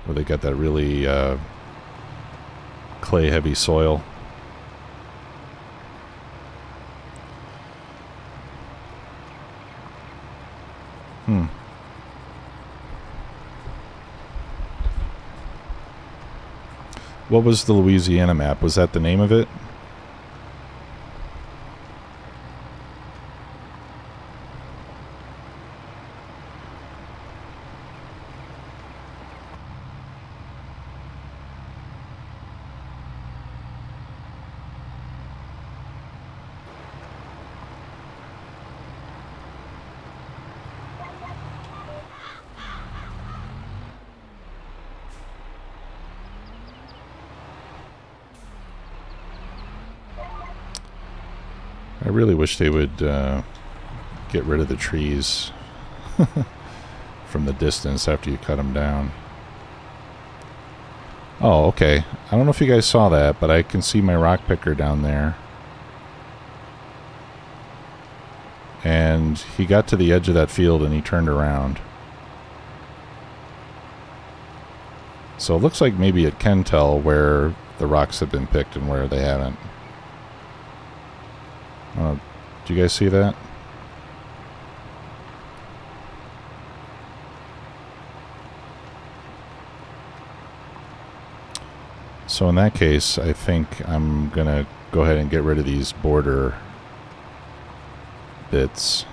where they got that really clay-heavy soil. What was the Louisiana map? Was that the name of it? I really wish they would get rid of the trees from the distance after you cut them down. Oh, okay. I don't know if you guys saw that, but I can see my rock picker down there. And he got to the edge of that field and he turned around. So it looks like maybe it can tell where the rocks have been picked and where they haven't. Do you guys see that? So in that case, I think I'm going to go ahead and get rid of these border bits.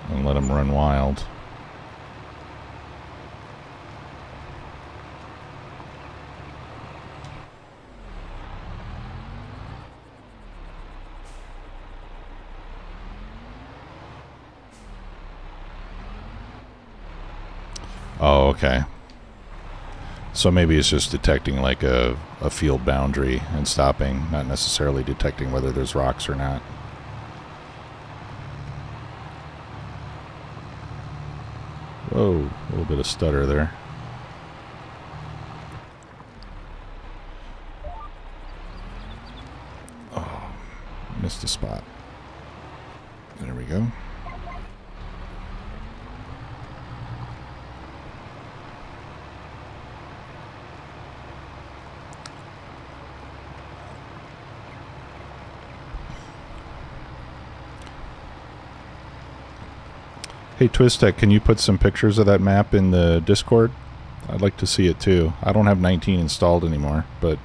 And let them run wild. Oh, okay. So maybe it's just detecting like a field boundary and stopping, not necessarily detecting whether there's rocks or not. Whoa, a little bit of stutter there. Oh, missed a spot. There we go. Hey Twistek, can you put some pictures of that map in the Discord? I'd like to see it too. I don't have 19 installed anymore, but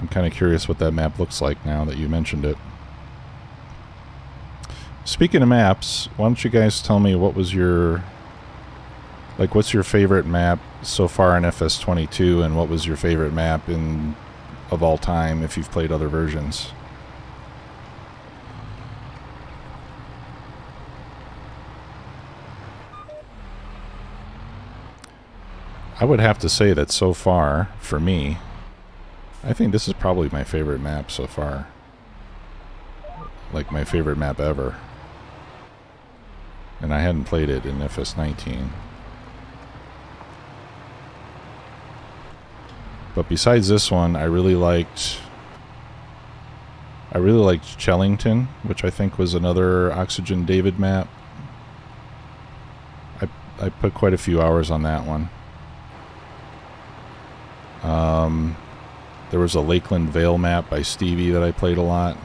I'm kind of curious what that map looks like now that you mentioned it. Speaking of maps, why don't you guys tell me what was your... Like, what's your favorite map so far in FS22, and what was your favorite map of all time if you've played other versions? I would have to say that so far, for me, I think this is probably my favorite map so far. Like, my favorite map ever. And I hadn't played it in FS19. But besides this one, I really liked Chellington, which I think was another Oxygen David map. I put quite a few hours on that one. There was a Lakeland Vale map by Stevie that I played a lot.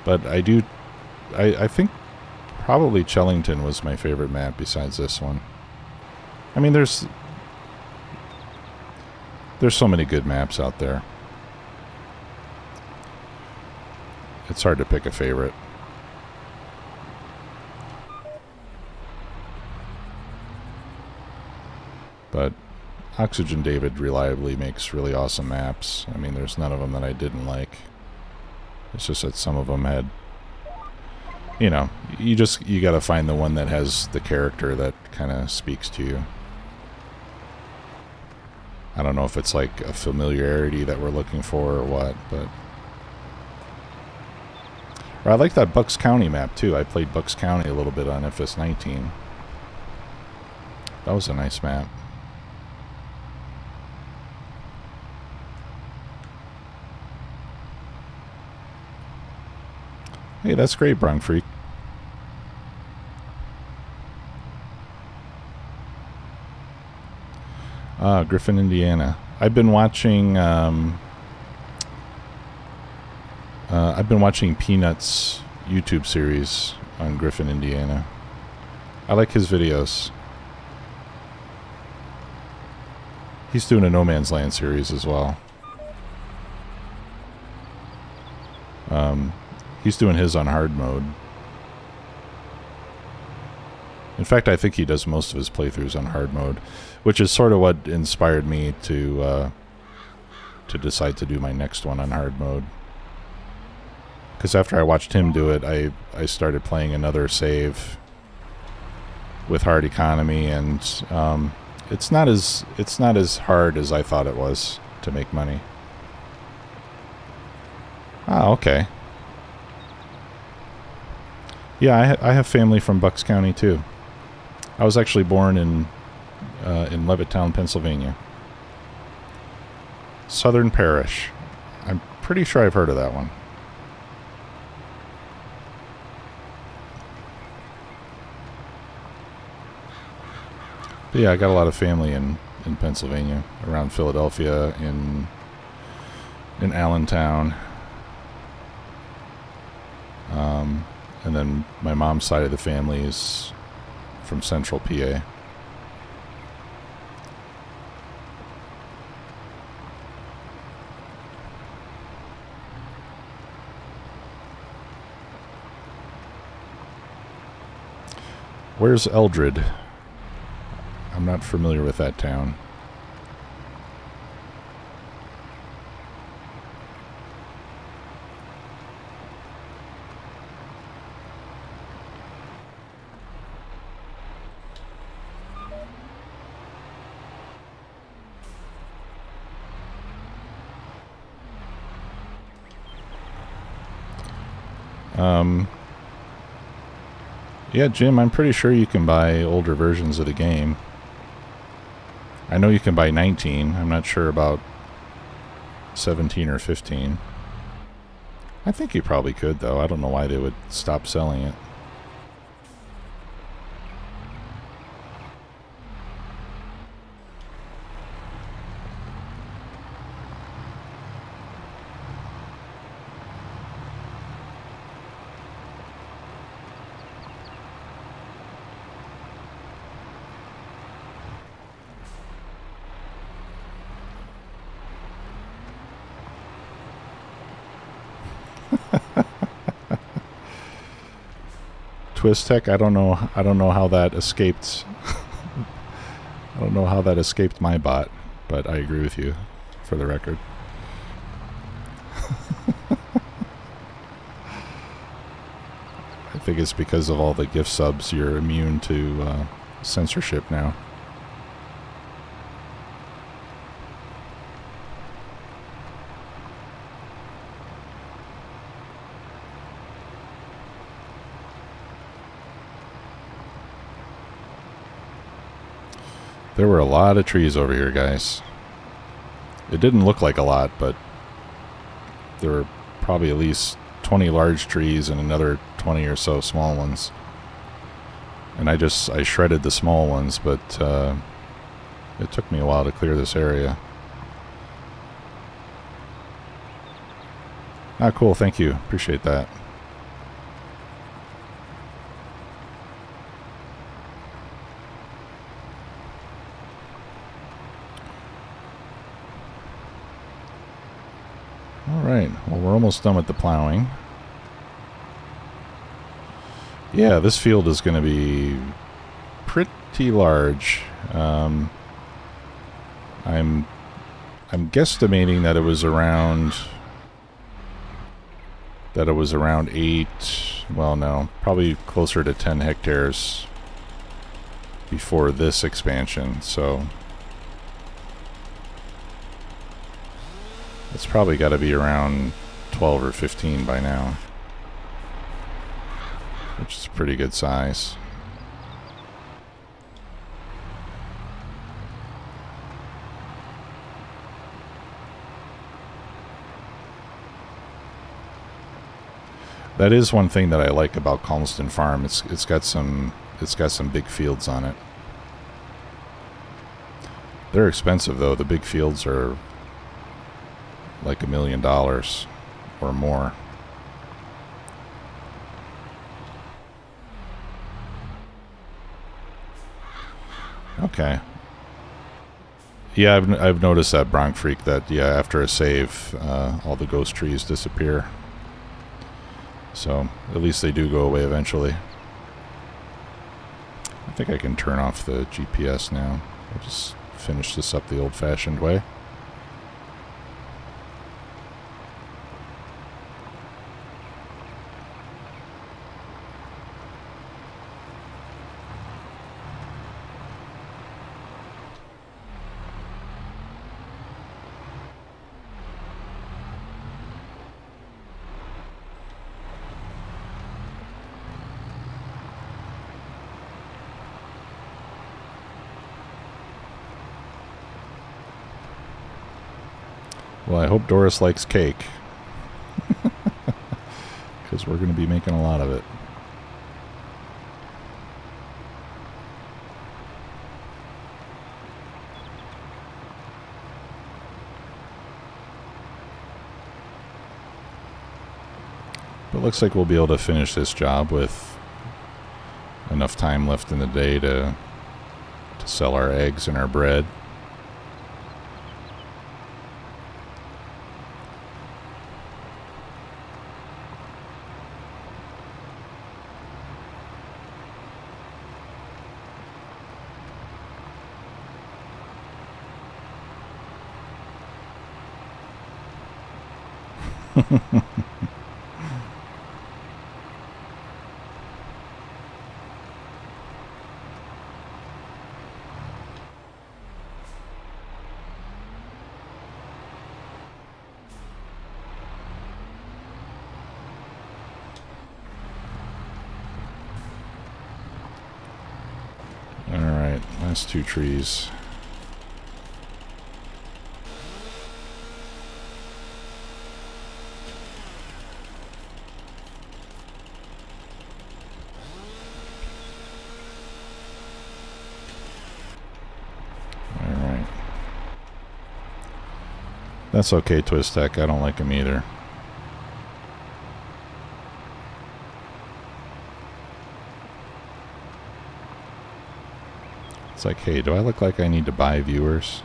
But I think probably Chellington was my favorite map besides this one. I mean, there's so many good maps out there. It's hard to pick a favorite. But Oxygen David reliably makes really awesome maps. I mean, there's none of them that I didn't like. It's just that some of them had, you know, you gotta find the one that has the character that kind of speaks to you. I don't know if it's like a familiarity that we're looking for or what, but... Or I like that Bucks County map too. I played Bucks County a little bit on FS19. That was a nice map. Hey, that's great, Brung Freak. Griffin, Indiana. I've been watching Peanuts YouTube series on Griffin, Indiana. I like his videos. He's doing a No Man's Land series as well. He's doing his on hard mode. In fact, I think he does most of his playthroughs on hard mode, which is sort of what inspired me to decide to do my next one on hard mode. Because after I watched him do it, I started playing another save with hard economy, and it's not as hard as I thought it was to make money. Ah, okay. Yeah, I have family from Bucks County too. I was actually born in Levittown, Pennsylvania. Southern Parish. I'm pretty sure I've heard of that one. But yeah, I got a lot of family in Pennsylvania, around Philadelphia, in Allentown. And then my mom's side of the family is from Central PA. Where's Eldred? I'm not familiar with that town. Yeah, Jim, I'm pretty sure you can buy older versions of the game. I know you can buy 19. I'm not sure about 17 or 15. I think you probably could, though. I don't know why they would stop selling it. Twist Tech, I don't know how that escaped. I don't know how that escaped my bot, but I agree with you, for the record. I think it's because of all the gift subs, you're immune to censorship now. There were a lot of trees over here, guys. It didn't look like a lot, but there were probably at least 20 large trees and another 20 or so small ones. And I shredded the small ones, but it took me a while to clear this area. Ah, cool, thank you. Appreciate that. Alright, well, we're almost done with the plowing. Yeah, this field is going to be pretty large. I'm guesstimating that it was around 8, well, no, probably closer to 10 hectares before this expansion, so it's probably got to be around 12 or 15 by now, which is a pretty good size. That is one thing that I like about Calmston Farm. It's got some big fields on it. They're expensive though. The big fields are like $1 million or more. Okay. Yeah, I've noticed that, Bronc Freak, that yeah, after a save, all the ghost trees disappear. So at least they do go away eventually. I think I can turn off the GPS now. I'll just finish this up the old-fashioned way. Well, I hope Doris likes cake. Because we're going to be making a lot of it. But it looks like we'll be able to finish this job with enough time left in the day to sell our eggs and our bread. Alright, last two trees. Alright. That's okay, Twist Tech. I don't like him either. It's like, hey, do I look like I need to buy viewers?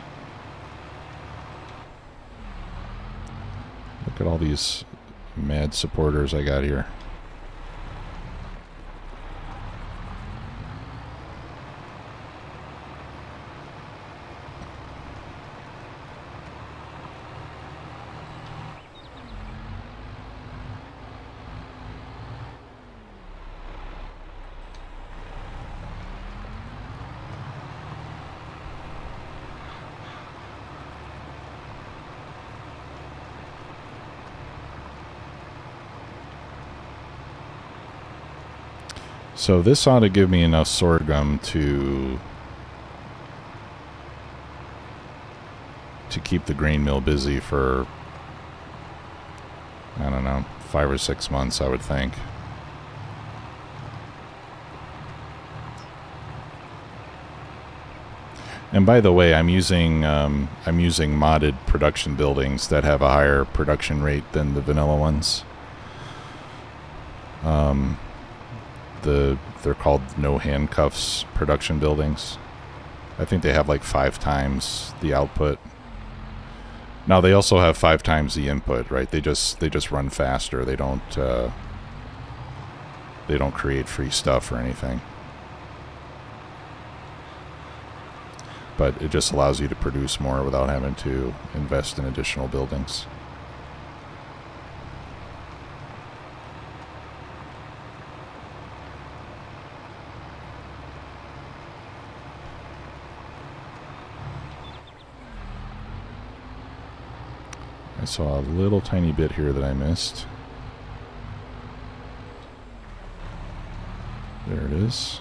Look at all these mad supporters I got here. So this ought to give me enough sorghum to keep the grain mill busy for, I don't know, 5 or 6 months, I would think. And by the way, I'm using modded production buildings that have a higher production rate than the vanilla ones. They're called no handcuffs production buildings. I think they have like 5 times the output. Now they also have 5 times the input, right? They just run faster. They don't create free stuff or anything. But it just allows you to produce more without having to invest in additional buildings. I saw a little tiny bit here that I missed. There it is.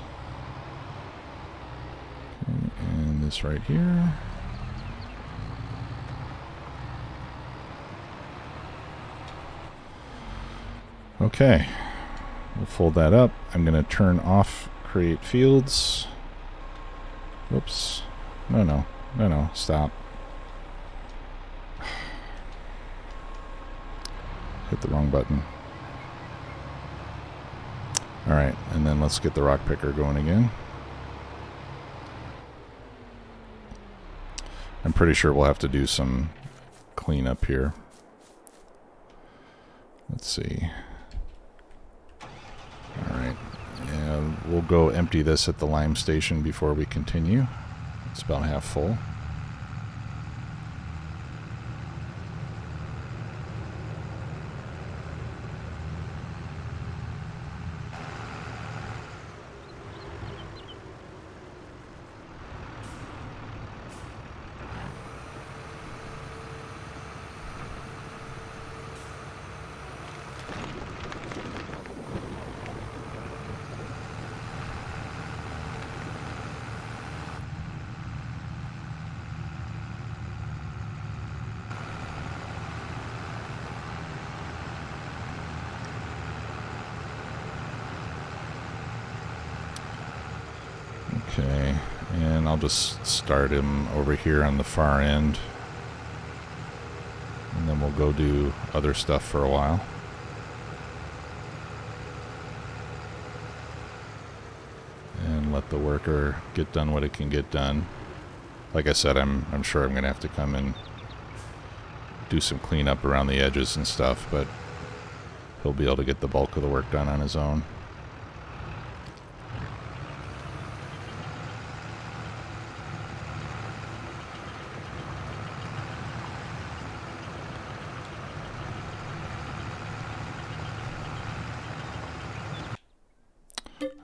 Okay, and this right here. Okay, we'll fold that up. I'm going to turn off create fields. Whoops. No, stop. Hit the wrong button. Alright, and then let's get the rock picker going again. I'm pretty sure we'll have to do some cleanup here. Let's see. Alright, and we'll go empty this at the lime station before we continue. It's about half full. Okay, and I'll just start him over here on the far end. And then we'll go do other stuff for a while. And let the worker get done what it can get done. Like I said, I'm sure I'm going to have to come and do some cleanup around the edges and stuff, but he'll be able to get the bulk of the work done on his own.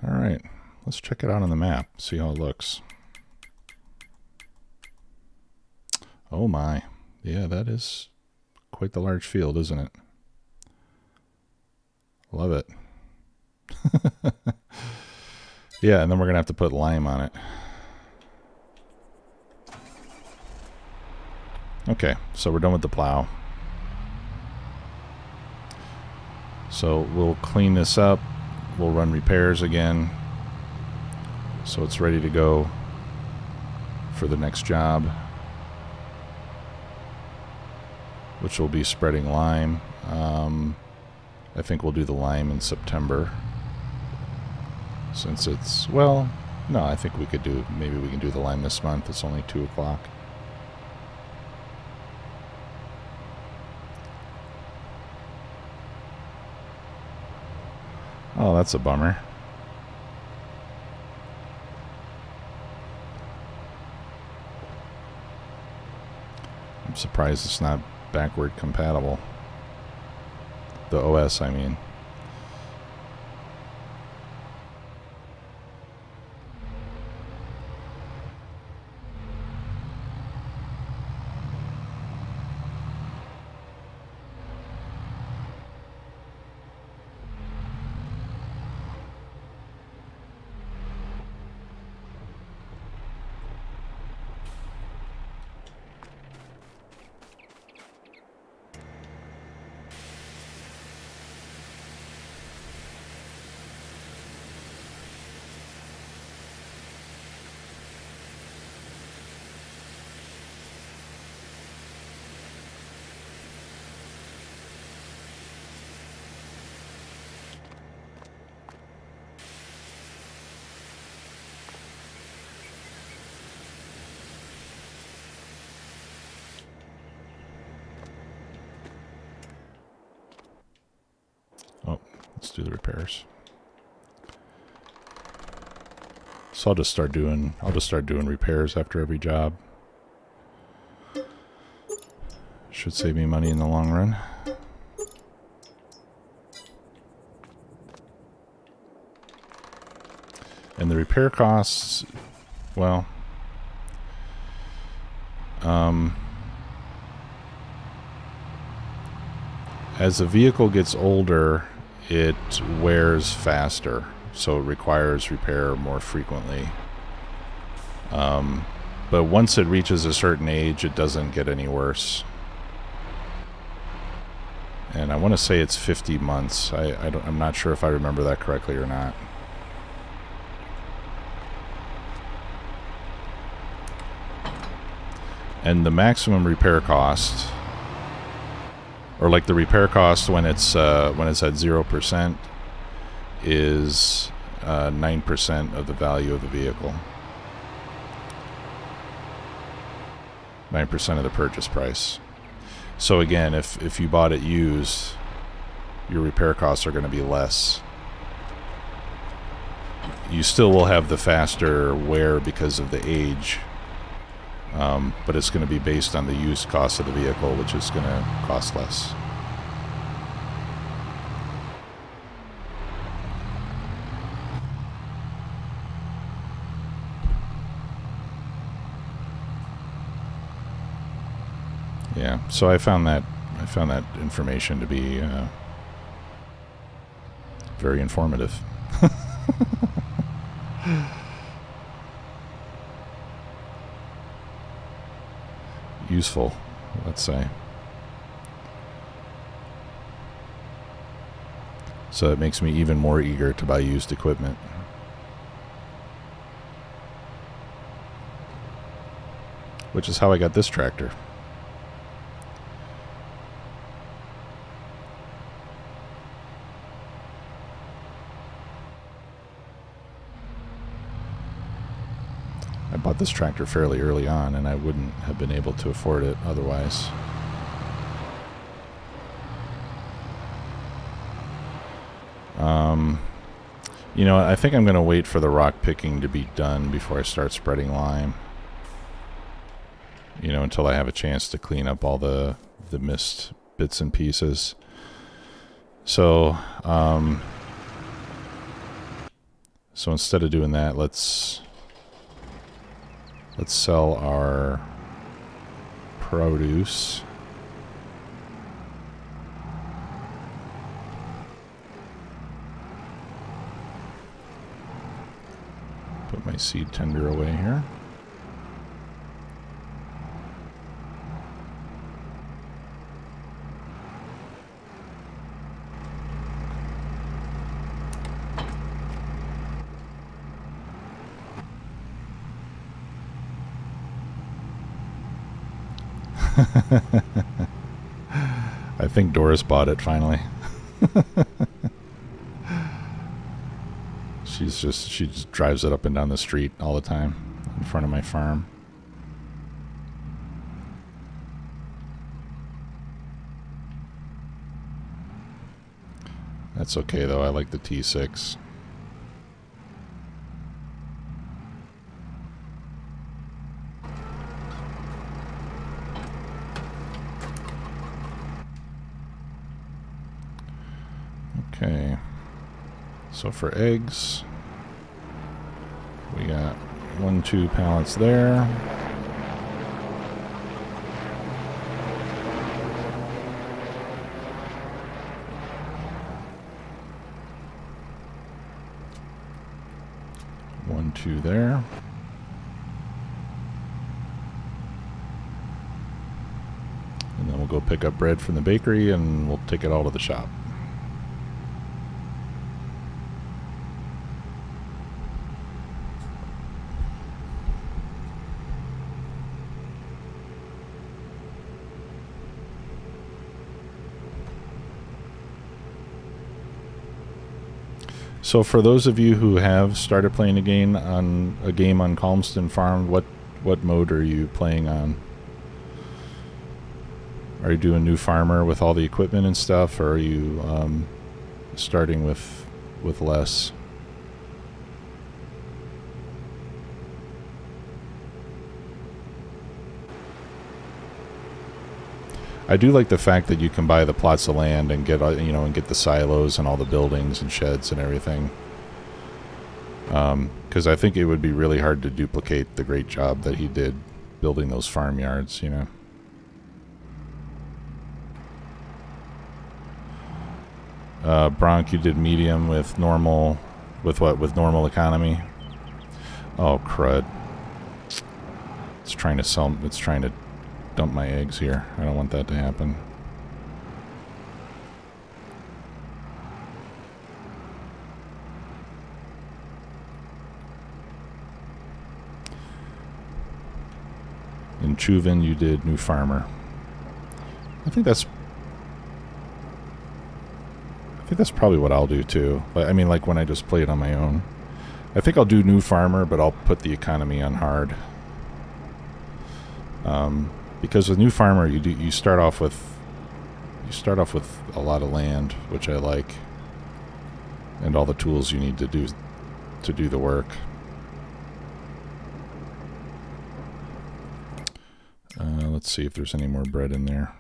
Alright, let's check it out on the map, see how it looks. Oh my, yeah, that is quite the large field, isn't it? Love it. Yeah, and then we're going to have to put lime on it. Okay, so we're done with the plow. So we'll clean this up. We'll run repairs again, so it's ready to go for the next job, which will be spreading lime. I think we'll do the lime in September, since it's, well, no, I think we could do, maybe we can do the lime this month. It's only 2 o'clock. Oh, that's a bummer. I'm surprised it's not backward compatible. The OS, I mean. Oh, let's do the repairs. So I'll just start doing repairs after every job. Should save me money in the long run. And the repair costs, well, as the vehicle gets older, it wears faster, so it requires repair more frequently. But once it reaches a certain age, it doesn't get any worse. And I want to say it's 50 months. I'm not sure if I remember that correctly or not. And the maximum repair cost, or like the repair cost when it's at 0%, is 9% of the value of the vehicle. 9% of the purchase price. So again, if you bought it used, your repair costs are going to be less. You still will have the faster wear because of the age, but it's going to be based on the used cost of the vehicle, which is going to cost less. Yeah, so I found that information to be very informative. Useful, let's say. So it makes me even more eager to buy used equipment. Which is how I got this tractor. I bought this tractor fairly early on, and I wouldn't have been able to afford it otherwise. You know, I think I'm going to wait for the rock picking to be done before I start spreading lime. You know, until I have a chance to clean up all the missed bits and pieces. So, so instead of doing that, let's sell our produce. Put my seed tender away here. I think Doris bought it finally. She just drives it up and down the street all the time in front of my farm. That's okay though, I like the T6. Okay, so for eggs, we got 1-2 pallets there. One, two there. And then we'll go pick up bread from the bakery and we'll take it all to the shop. So for those of you who have started playing a game on Calmston Farm, what mode are you playing on? Are you doing new farmer with all the equipment and stuff, or are you starting with less? I do like the fact that you can buy the plots of land and get get the silos and all the buildings and sheds and everything. Because I think it would be really hard to duplicate the great job that he did building those farmyards, you know. Bronk, you did medium with normal, with what? With normal economy? Oh, crud. It's trying to dump my eggs here. I don't want that to happen. and Chuvin, you did New Farmer. I think that's probably what I'll do too. I mean, like when I just play it on my own. I think I'll do New Farmer, but I'll put the economy on hard. Because with New Farmer, you start off with a lot of land, which I like, and all the tools you need to do the work. Let's see if there's any more bread in there.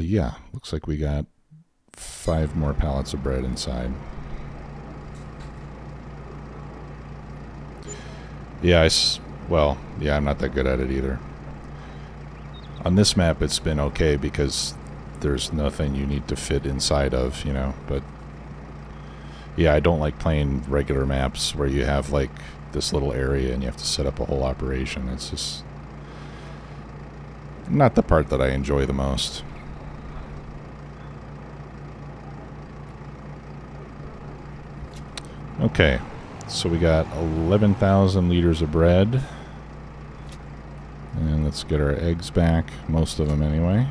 Yeah, looks like we got 5 more pallets of bread inside. Yeah, yeah, I'm not that good at it either. On this map, it's been okay because there's nothing you need to fit inside of, you know, but yeah, I don't like playing regular maps where you have like this little area and you have to set up a whole operation. It's just not the part that I enjoy the most. Okay, so we got 11,000 liters of bread. And let's get our eggs back, most of them anyway.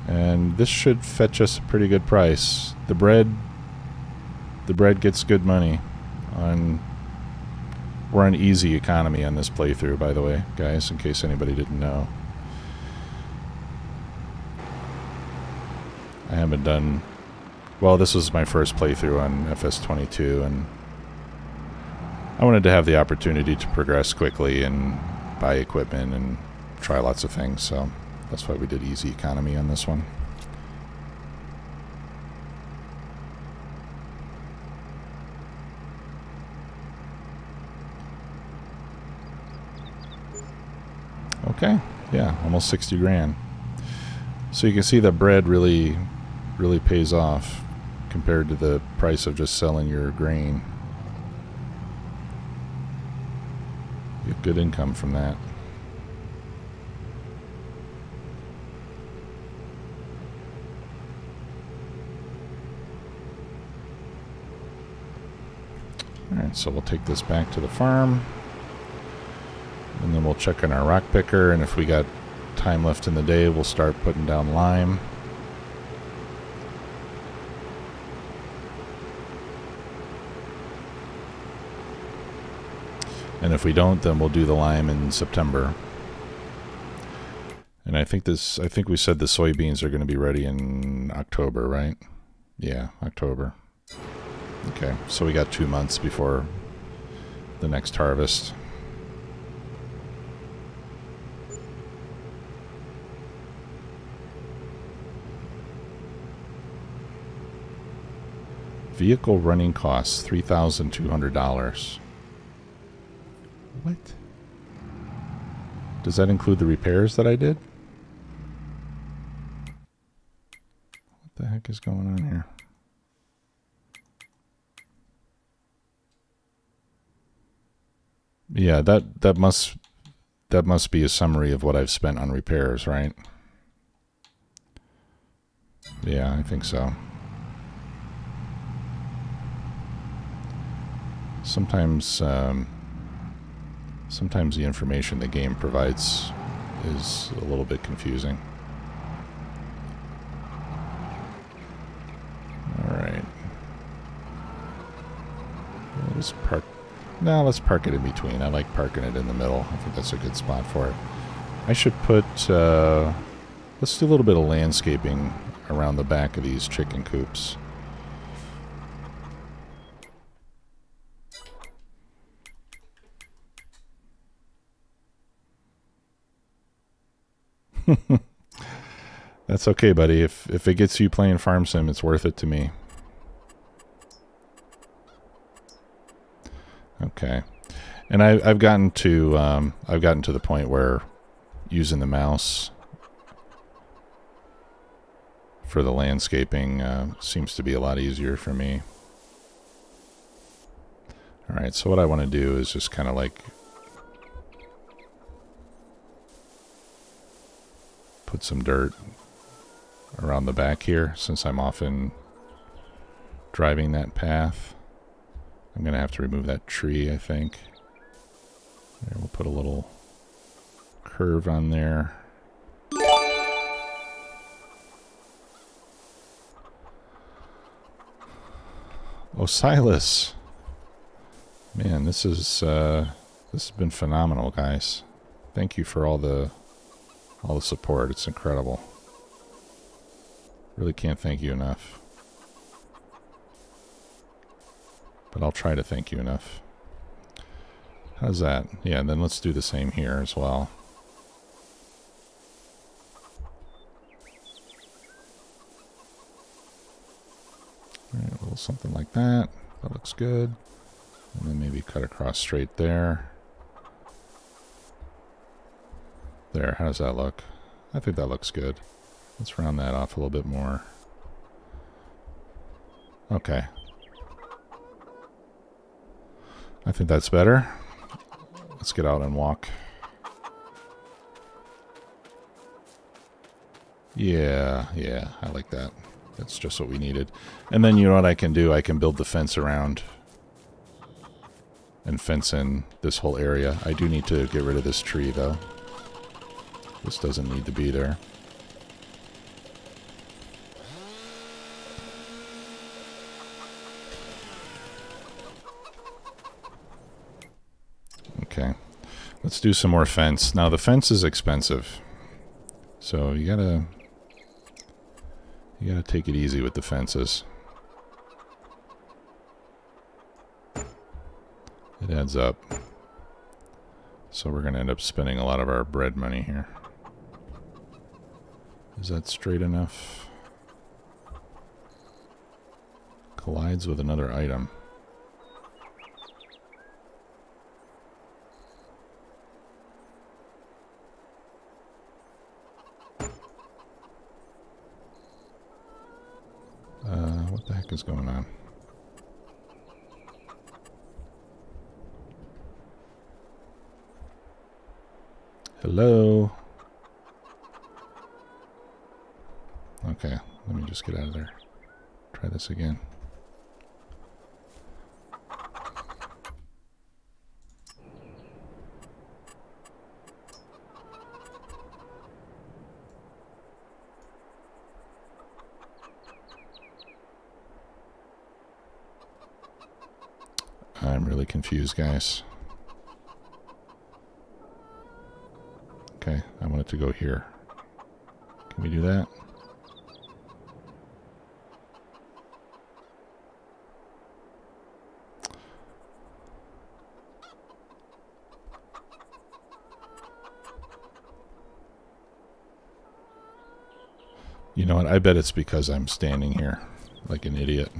And this should fetch us a pretty good price. The bread gets good money. We're on easy economy on this playthrough, by the way, guys, in case anybody didn't know. I haven't done... Well, this was my first playthrough on FS22, and I wanted to have the opportunity to progress quickly and buy equipment and try lots of things, so that's why we did easy economy on this one. Okay, yeah, almost 60 grand. So you can see that bread really pays off compared to the price of just selling your grain. You get good income from that. Alright, so we'll take this back to the farm. And then we'll check on our rock picker, and if we got time left in the day, we'll start putting down lime. And if we don't, then we'll do the lime in September. And I think we said the soybeans are going to be ready in October, right? Yeah, October. Okay, so we got 2 months before the next harvest. Vehicle running costs $3,200. What? Does that include the repairs that I did? What the heck is going on here? Yeah, that must be a summary of what I've spent on repairs, right? Yeah, I think so. Sometimes the information the game provides is a little bit confusing. Alright. Let's park. No, let's park it in between. I like parking it in the middle. I think that's a good spot for it. I should put... let's do a little bit of landscaping around the back of these chicken coops. That's okay, buddy. If it gets you playing Farm Sim, it's worth it to me. Okay, and I've gotten to the point where using the mouse for the landscaping seems to be a lot easier for me. All right, so what I want to do is just kind of like put some dirt around the back here, since I'm often driving that path. I'm going to have to remove that tree, I think. There, we'll put a little curve on there. Oh, Silas. Man, this has been phenomenal, guys. Thank you for all the support. It's incredible. Really can't thank you enough. But I'll try to thank you enough. How's that? Yeah, and then let's do the same here as well. Alright, a little something like that. That looks good. And then maybe cut across straight there. There, how does that look? I think that looks good. Let's round that off a little bit more. Okay. I think that's better. Let's get out and walk. Yeah, I like that. That's just what we needed. And then you know what I can do? I can build the fence around and fence in this whole area. I do need to get rid of this tree, though. This doesn't need to be there. Okay. Let's do some more fence. Now, the fence is expensive. So you gotta take it easy with the fences. It adds up. So we're gonna end up spending a lot of our bread money here. Is that straight enough? Collides with another item. What the heck is going on? Hello? Okay, let me just get out of there. Try this again. I'm really confused, guys. Okay, I want it to go here. Can we do that? You know what? I bet it's because I'm standing here like an idiot.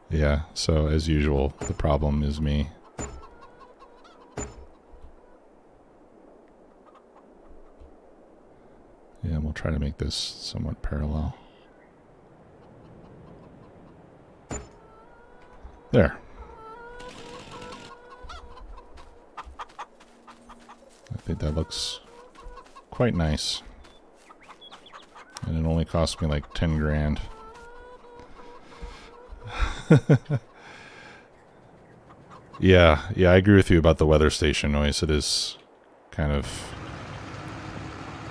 Yeah, so as usual, the problem is me. Yeah, we'll try to make this somewhat parallel. There. I think that looks quite nice. And it only cost me like 10 grand. Yeah, I agree with you about the weather station noise. It is kind of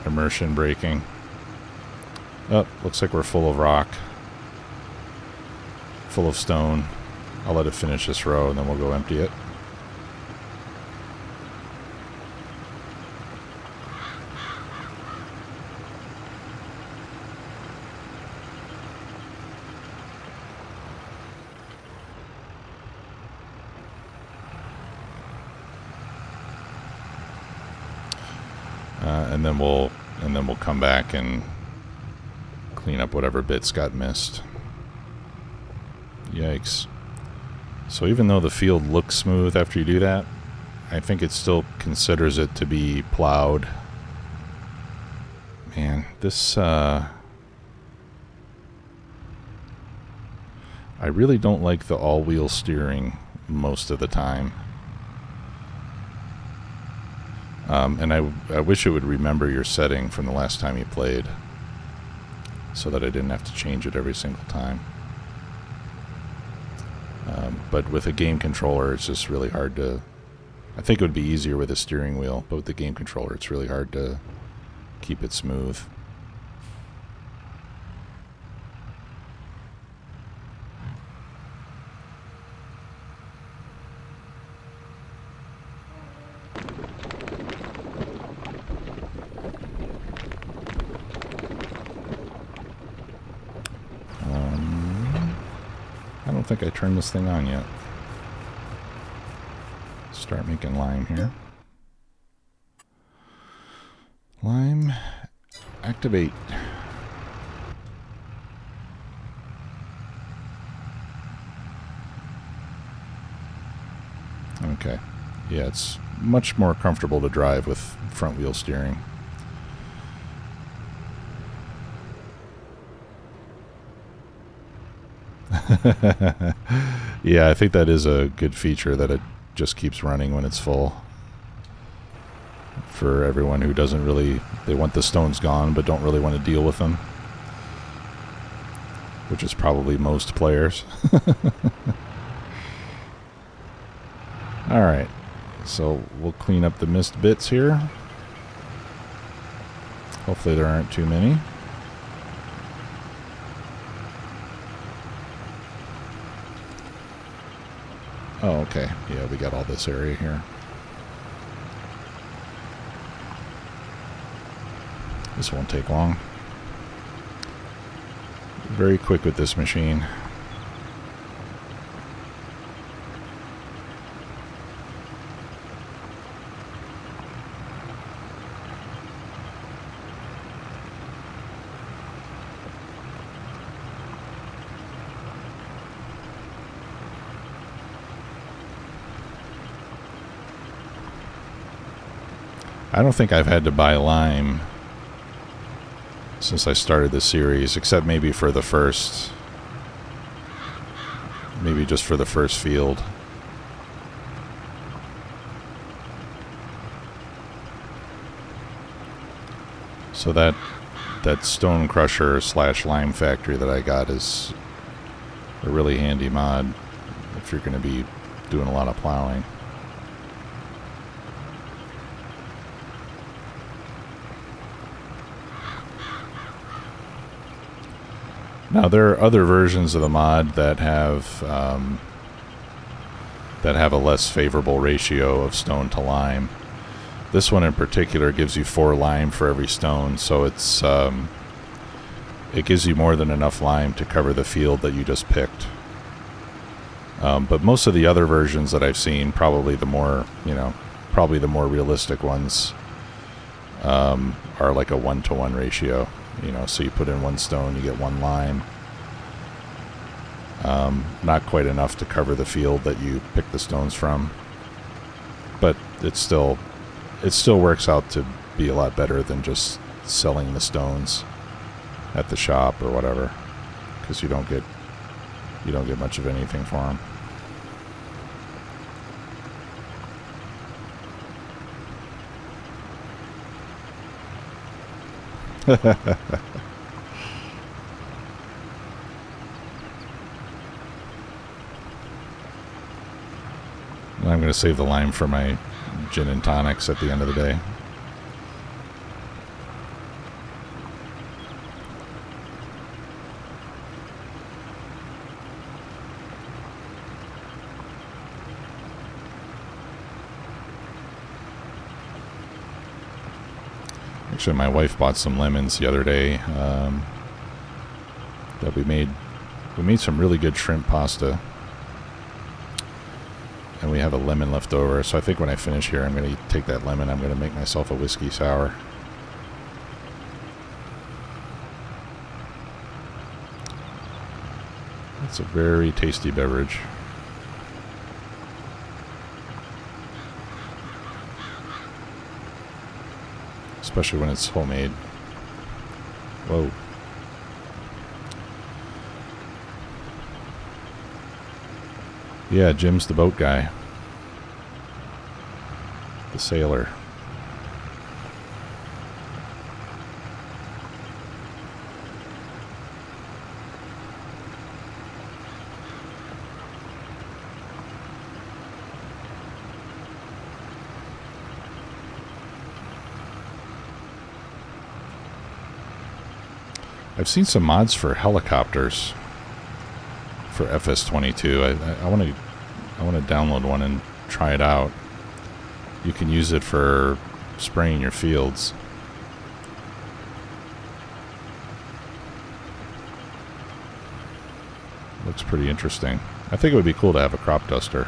immersion breaking. Oh, looks like we're full of rock. Full of stone. I'll let it finish this row and then we'll go empty it. And then we'll come back and clean up whatever bits got missed. Yikes. So even though the field looks smooth after you do that, I think it still considers it to be plowed. Man, this I really don't like the all-wheel steering most of the time. And I wish it would remember your setting from the last time you played. so that I didn't have to change it every single time. But with a game controller, it's just really hard to... I think it would be easier with a steering wheel, but with the game controller, it's really hard to keep it smooth. I don't think I turned this thing on yet. Start making lime here. Lime, activate. Okay. Yeah, it's much more comfortable to drive with front wheel steering. Yeah, I think that is a good feature, that it just keeps running when it's full. For everyone who doesn't really... They want the stones gone, but don't really want to deal with them. Which is probably most players. Alright, so we'll clean up the missed bits here. Hopefully there aren't too many. Oh, okay. Yeah, we got all this area here. This won't take long. Very quick with this machine. I don't think I've had to buy lime since I started the series, except maybe for the first... Maybe just for the first field. So that stone crusher / lime factory that I got is a really handy mod if you're going to be doing a lot of plowing. Now there are other versions of the mod that have a less favorable ratio of stone to lime. This one in particular gives you 4 lime for every stone, so it's it gives you more than enough lime to cover the field that you just picked. But most of the other versions that I've seen, probably the more realistic ones, are like a 1-to-1 ratio. So you put in 1 stone, you get 1 lime. Not quite enough to cover the field that you pick the stones from, but it still works out to be a lot better than just selling the stones at the shop or whatever, because you don't get much of anything for them. I'm going to save the lime for my gin and tonics at the end of the day. Actually, my wife bought some lemons the other day that we made. We made some really good shrimp pasta, and we have a lemon left over. So I think when I finish here, I'm going to take that lemon. I'm going to make myself a whiskey sour. It's a very tasty beverage. Especially when it's homemade. Whoa. Yeah, Jim's the boat guy. The sailor. I've seen some mods for helicopters for FS22. I want to download one and try it out. You can use it for spraying your fields. Looks pretty interesting. I think it would be cool to have a crop duster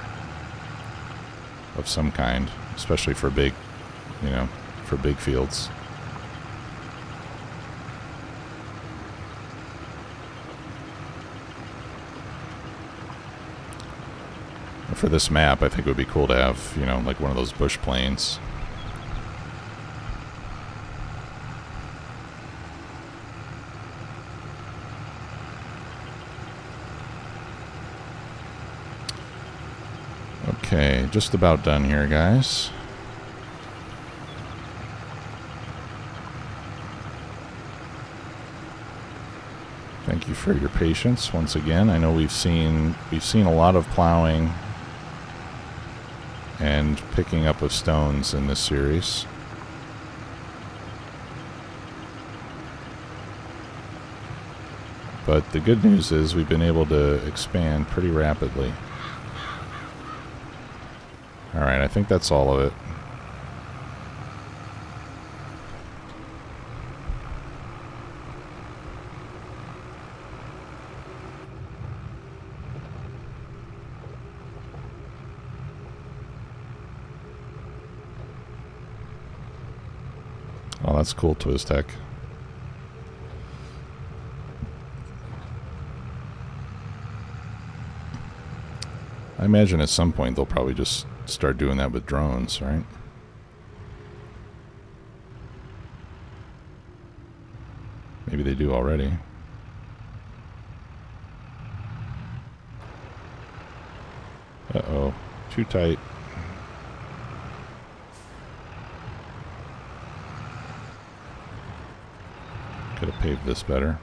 of some kind, especially for big, you know, for big fields. And for this map, I think it would be cool to have, you know, like one of those bush planes. Okay, just about done here, guys. Thank you for your patience once again. I know we've seen a lot of plowing and picking up of stones in this series. But the good news is we've been able to expand pretty rapidly. Alright, I think that's all of it. Oh, that's cool, Twiztech. I imagine at some point they'll probably just start doing that with drones, right? Maybe they do already. Uh-oh. Too tight. Could have paved this better.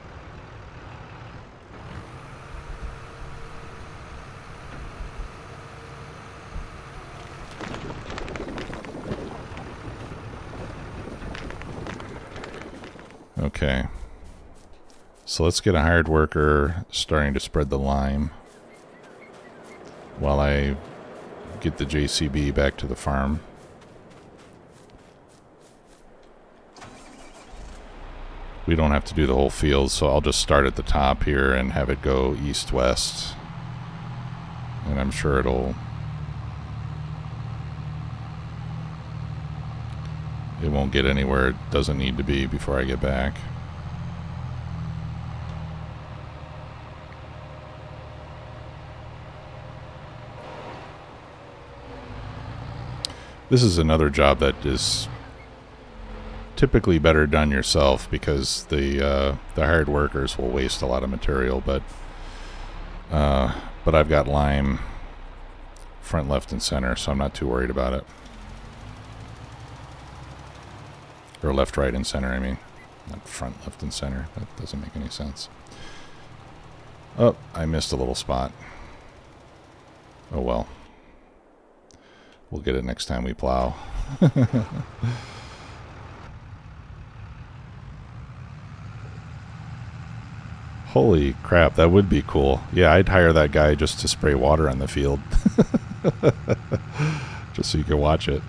Okay. So let's get a hired worker starting to spread the lime while I get the JCB back to the farm. We don't have to do the whole field, so I'll just start at the top here and have it go east-west. And I'm sure it won't get anywhere it doesn't need to be before I get back. This is another job that is typically better done yourself because the hired workers will waste a lot of material, but I've got lime front, left, and center, so I'm not too worried about it. Or left, right, and center, I mean. Not front, left, and center. That doesn't make any sense. Oh, I missed a little spot. Oh well. We'll get it next time we plow. Holy crap, that would be cool. Yeah, I'd hire that guy just to spray water on the field. Just so you can watch it.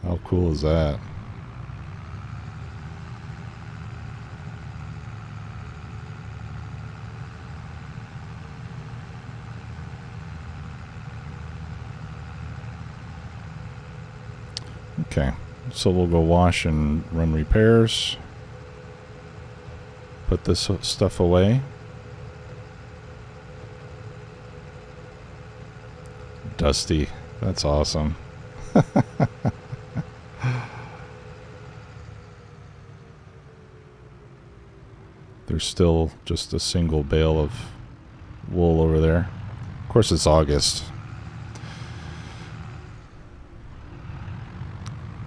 How cool is that? Okay, so we'll go wash and run repairs. Put this stuff away. Dusty. That's awesome. There's still just a single bale of wool over there. Of course, it's August.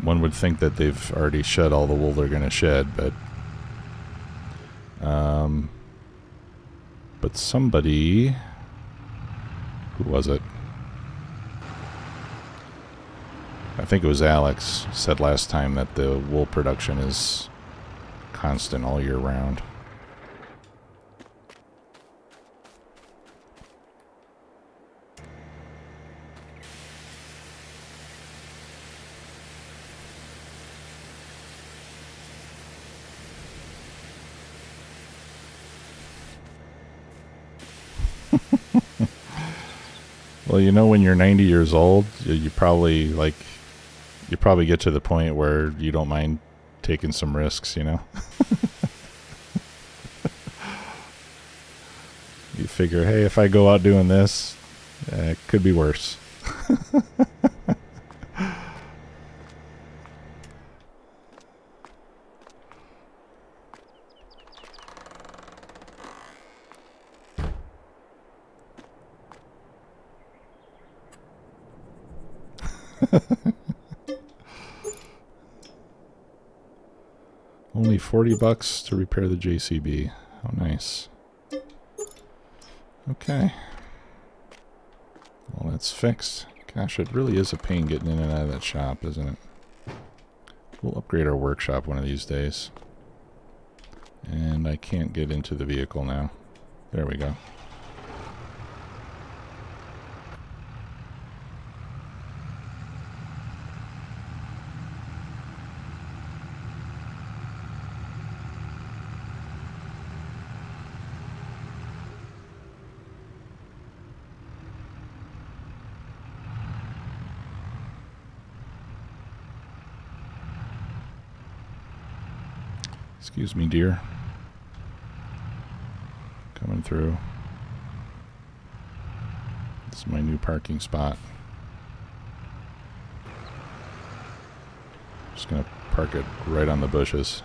One would think that they've already shed all the wool they're going to shed, but somebody, who was it? I think it was Alex, said last time that the wool production is constant all year round. Well, you know, when you're 90 years old, you probably get to the point where you don't mind taking some risks, you know? You figure, hey, if I go out doing this, it could be worse. Only $40 to repair the JCB. How nice. Okay. Well, that's fixed. Gosh, it really is a pain getting in and out of that shop, isn't it? We'll upgrade our workshop one of these days. And I can't get into the vehicle now. There we go. Excuse me, dear. Coming through. This is my new parking spot. Just gonna park it right on the bushes.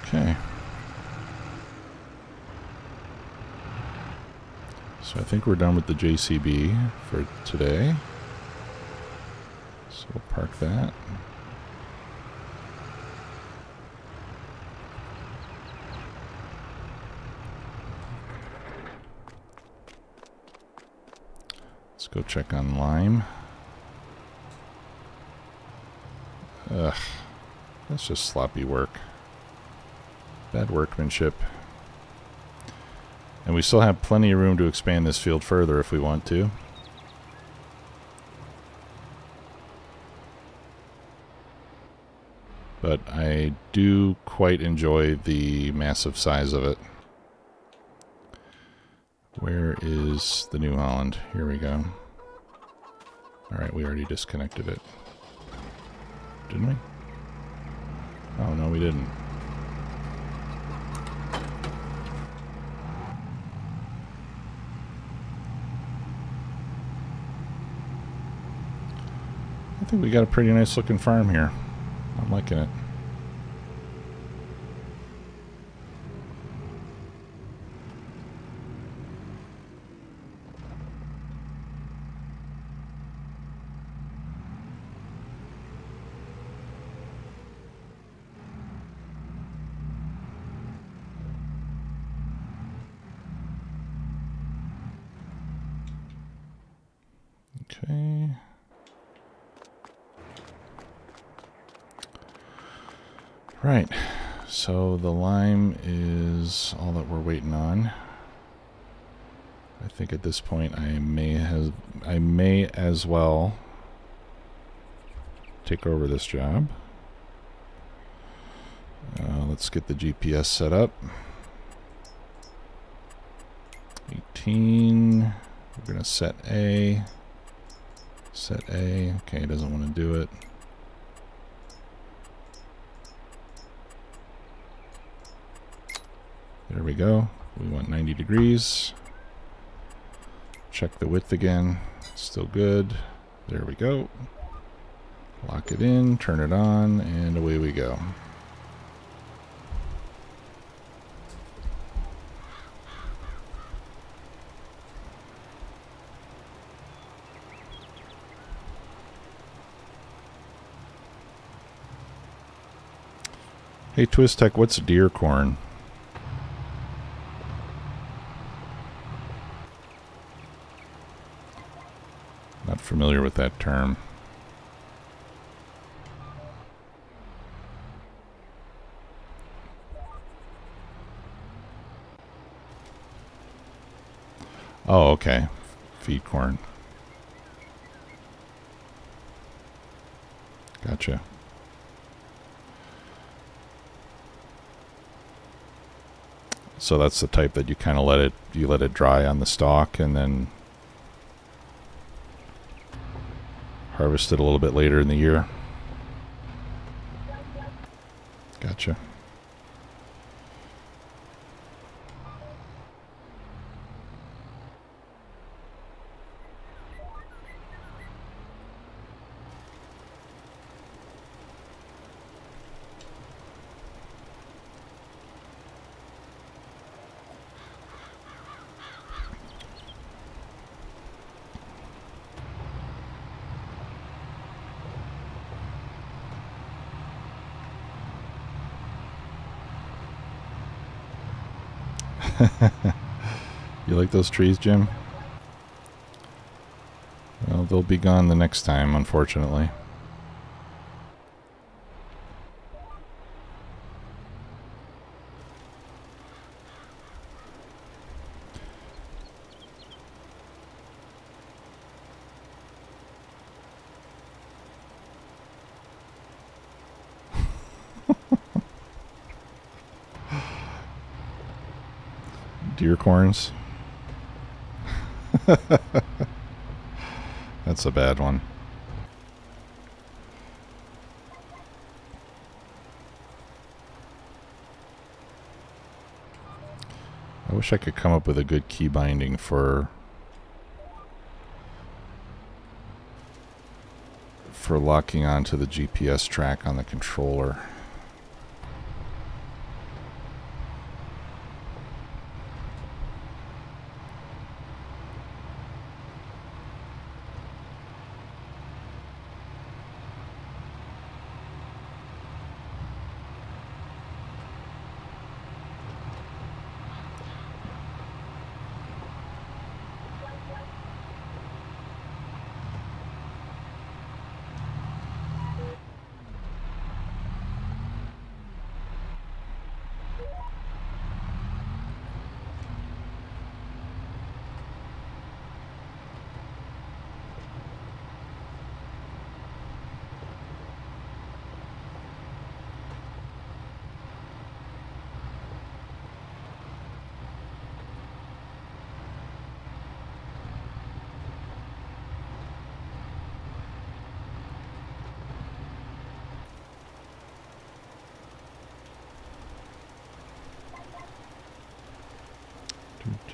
Okay. So I think we're done with the JCB for today. So we'll park that. Let's go check on Lime. Ugh, that's just sloppy work. Bad workmanship. And we still have plenty of room to expand this field further if we want to. But I do quite enjoy the massive size of it. Where is the New Holland? Here we go. Alright, we already disconnected it. Didn't we? Oh, no, we didn't. I think we got a pretty nice looking farm here. I'm liking it. Okay. Right, so the lime is all that we're waiting on. I think at this point I may as well take over this job. Let's get the GPS set up. 18. We're gonna set A. Set A. Okay, it doesn't want to do it. There we go. We want 90 degrees. Check the width again. Still good. There we go. Lock it in, turn it on, and away we go. Hey Twist Tech, what's deer corn? familiar with that term. Oh, okay. Feed corn. Gotcha. So that's the type that you kind of let it dry on the stalk and then harvest it a little bit later in the year. Gotcha. You like those trees, Jim? Well, they'll be gone the next time, unfortunately. Deer corns. That's a bad one. I wish I could come up with a good key binding for locking onto the GPS track on the controller.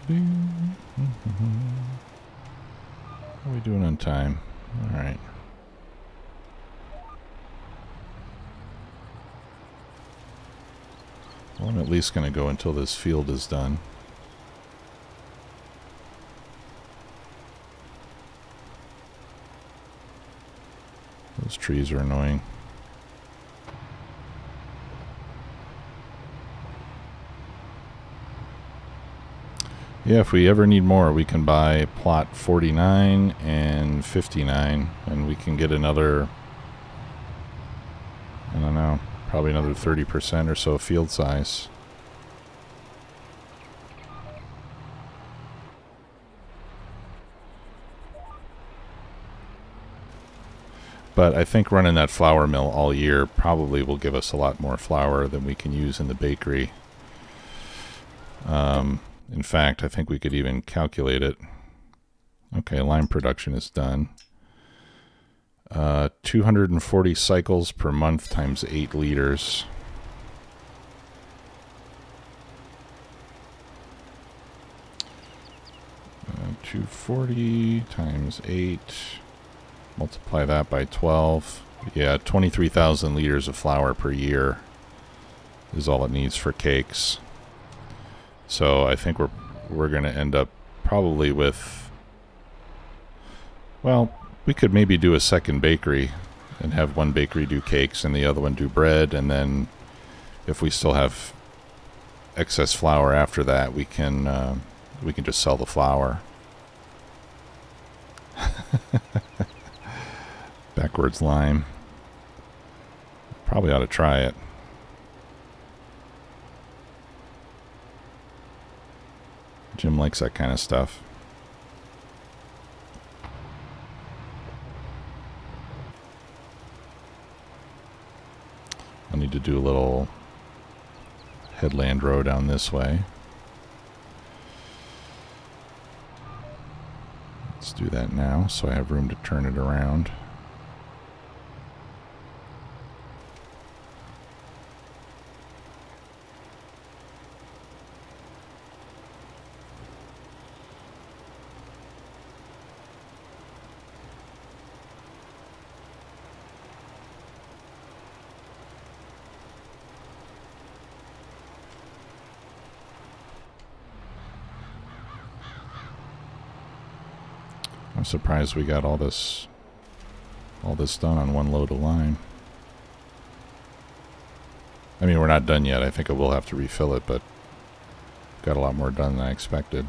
How are we doing on time? All right. Well, I'm at least going to go until this field is done. Those trees are annoying. Yeah, if we ever need more, we can buy plot 49 and 59, and we can get another, I don't know, probably another 30% or so field size. But I think running that flour mill all year probably will give us a lot more flour than we can use in the bakery. In fact, I think we could even calculate it. Okay, lime production is done. 240 cycles per month times 8 liters. Uh, 240 times 8. Multiply that by 12. Yeah, 23,000 liters of flour per year is all it needs for cakes. So I think we're going to end up probably with, well, we could maybe do a second bakery and have one bakery do cakes and the other one do bread, and then if we still have excess flour after that, we can just sell the flour. Backwards lime. Probably ought to try it. Jim likes that kind of stuff. I need to do a little headland row down this way. Let's do that now so I have room to turn it around. I'm surprised we got all this done on one load of lime. I mean, we're not done yet. I think I will have to refill it, but got a lot more done than I expected.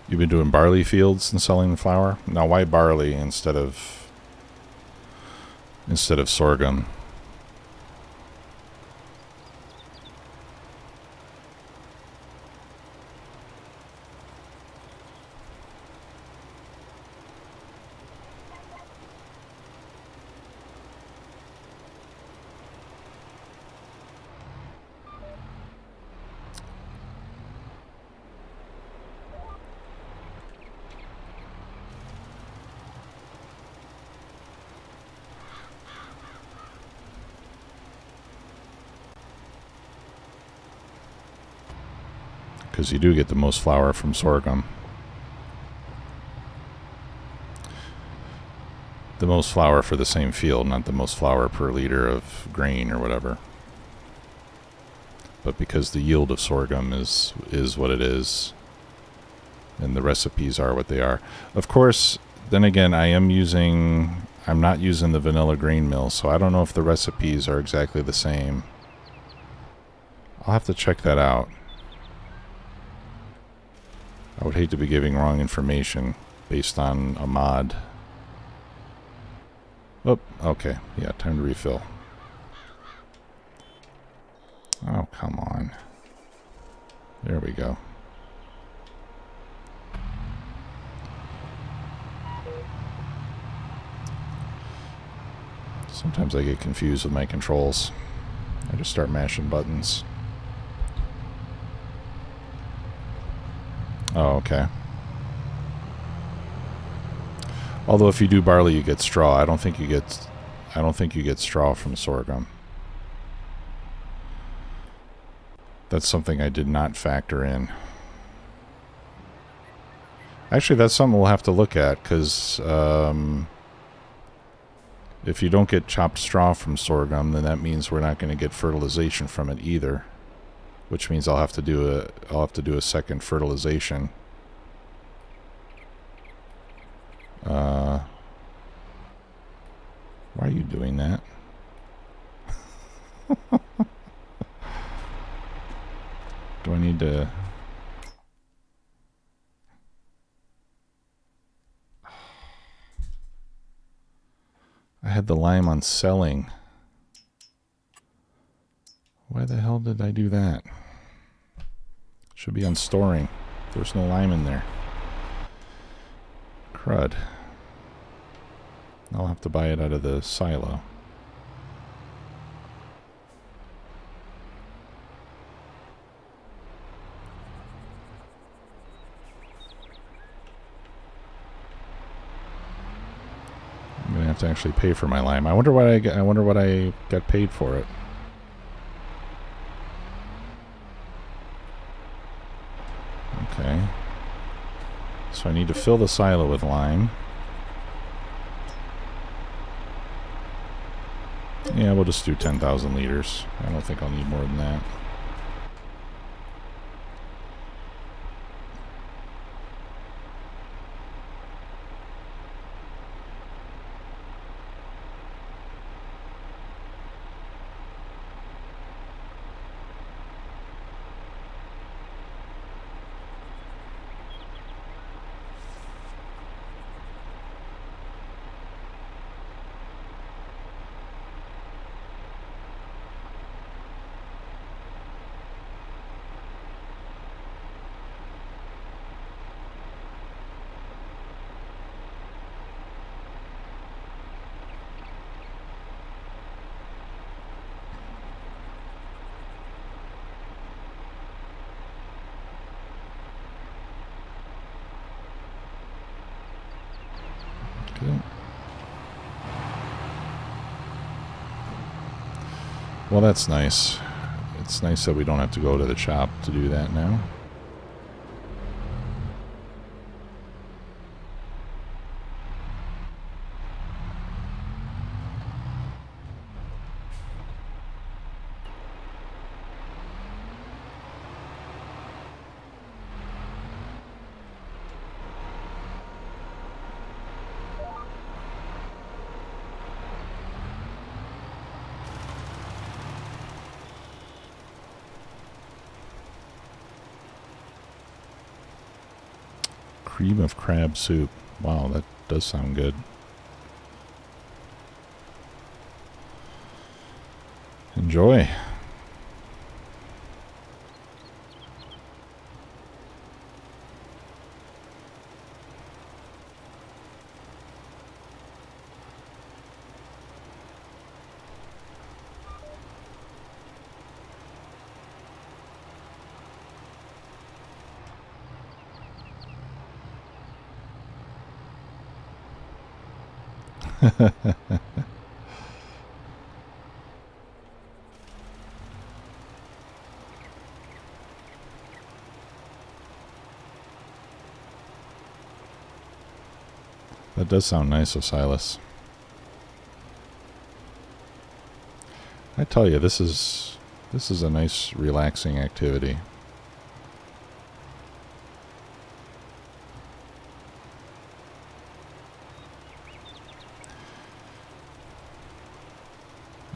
You've been doing barley fields and selling the flour? Now, why barley instead of sorghum? Because you do get the most flour from sorghum. The most flour for the same field, not the most flour per liter of grain or whatever. But because the yield of sorghum is what it is, and the recipes are what they are. Of course, then again, I'm not using the vanilla grain mill, so I don't know if the recipes are exactly the same. I'll have to check that out. I would hate to be giving wrong information based on a mod. Oh, okay. Yeah, time to refill. Oh, come on. There we go. Sometimes I get confused with my controls. I just start mashing buttons. Oh, okay. Although if you do barley, you get straw. I don't think you get straw from sorghum. That's something I did not factor in. Actually, that's something we'll have to look at, because if you don't get chopped straw from sorghum, then that means we're not going to get fertilization from it either. Which means I'll have to do a second fertilization. Why are you doing that? Do I need to... I had the lime on selling. Why the hell did I do that? Should be on storing. There's no lime in there. Crud. I'll have to buy it out of the silo. I'm gonna have to actually pay for my lime. I wonder what I got paid for it. Okay. So I need to fill the silo with lime. Yeah, we'll just do 10,000 liters. I don't think I'll need more than that. Good. Well, that's nice. It's nice that we don't have to go to the shop to do that now. Cream of crab soup. Wow, that does sound good. Enjoy. That does sound nice, Osiris. I tell you, this is a nice, relaxing activity.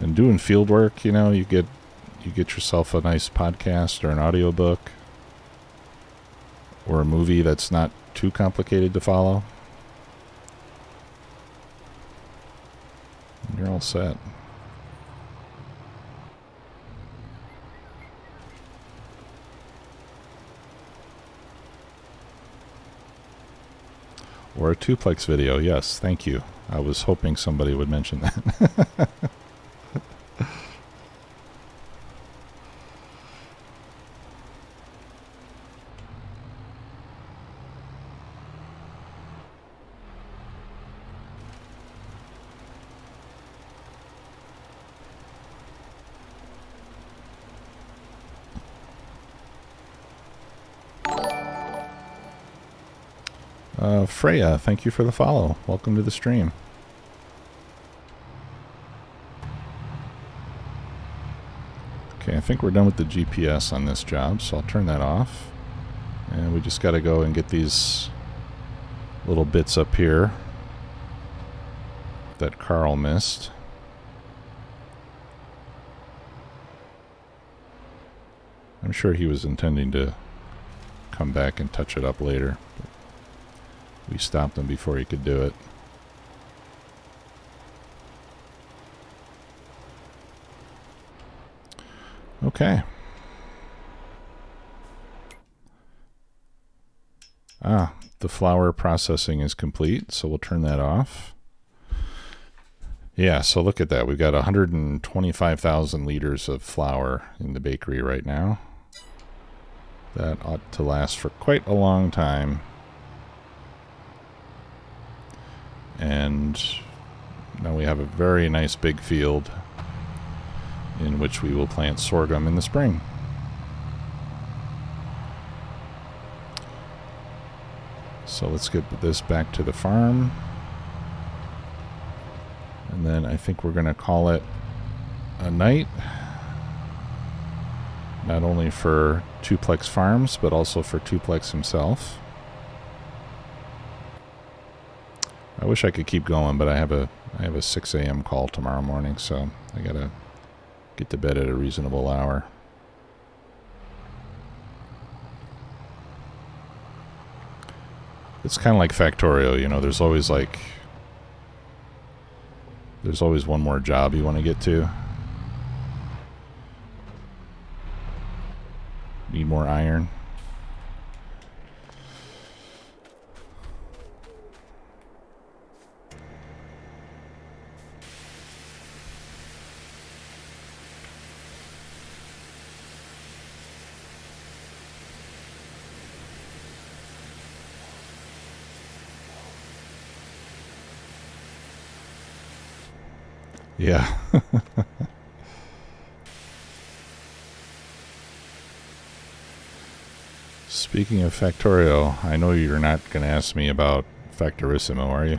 And doing field work, you know, you get yourself a nice podcast or an audiobook or a movie that's not too complicated to follow. And you're all set. Or a twoplex video, yes, thank you. I was hoping somebody would mention that. Freya, thank you for the follow. Welcome to the stream. Okay, I think we're done with the GPS on this job, so I'll turn that off. And we just got to go and get these little bits up here that Carl missed. I'm sure he was intending to come back and touch it up later. We stopped him before he could do it. Okay. The flour processing is complete, so we'll turn that off. Yeah, so look at that. We've got 125,000 liters of flour in the bakery right now. That ought to last for quite a long time. And now we have a very nice big field in which we will plant sorghum in the spring. So let's get this back to the farm. And then I think we're going to call it a night. Not only for Twoplex Farms, but also for Twoplex himself. I wish I could keep going, but I have a 6 a.m. call tomorrow morning, so I gotta get to bed at a reasonable hour. It's kind of like Factorio, you know, there's always one more job you want to get to. Need more iron. Yeah. Speaking of Factorio, I know you're not going to ask me about Factorissimo, are you?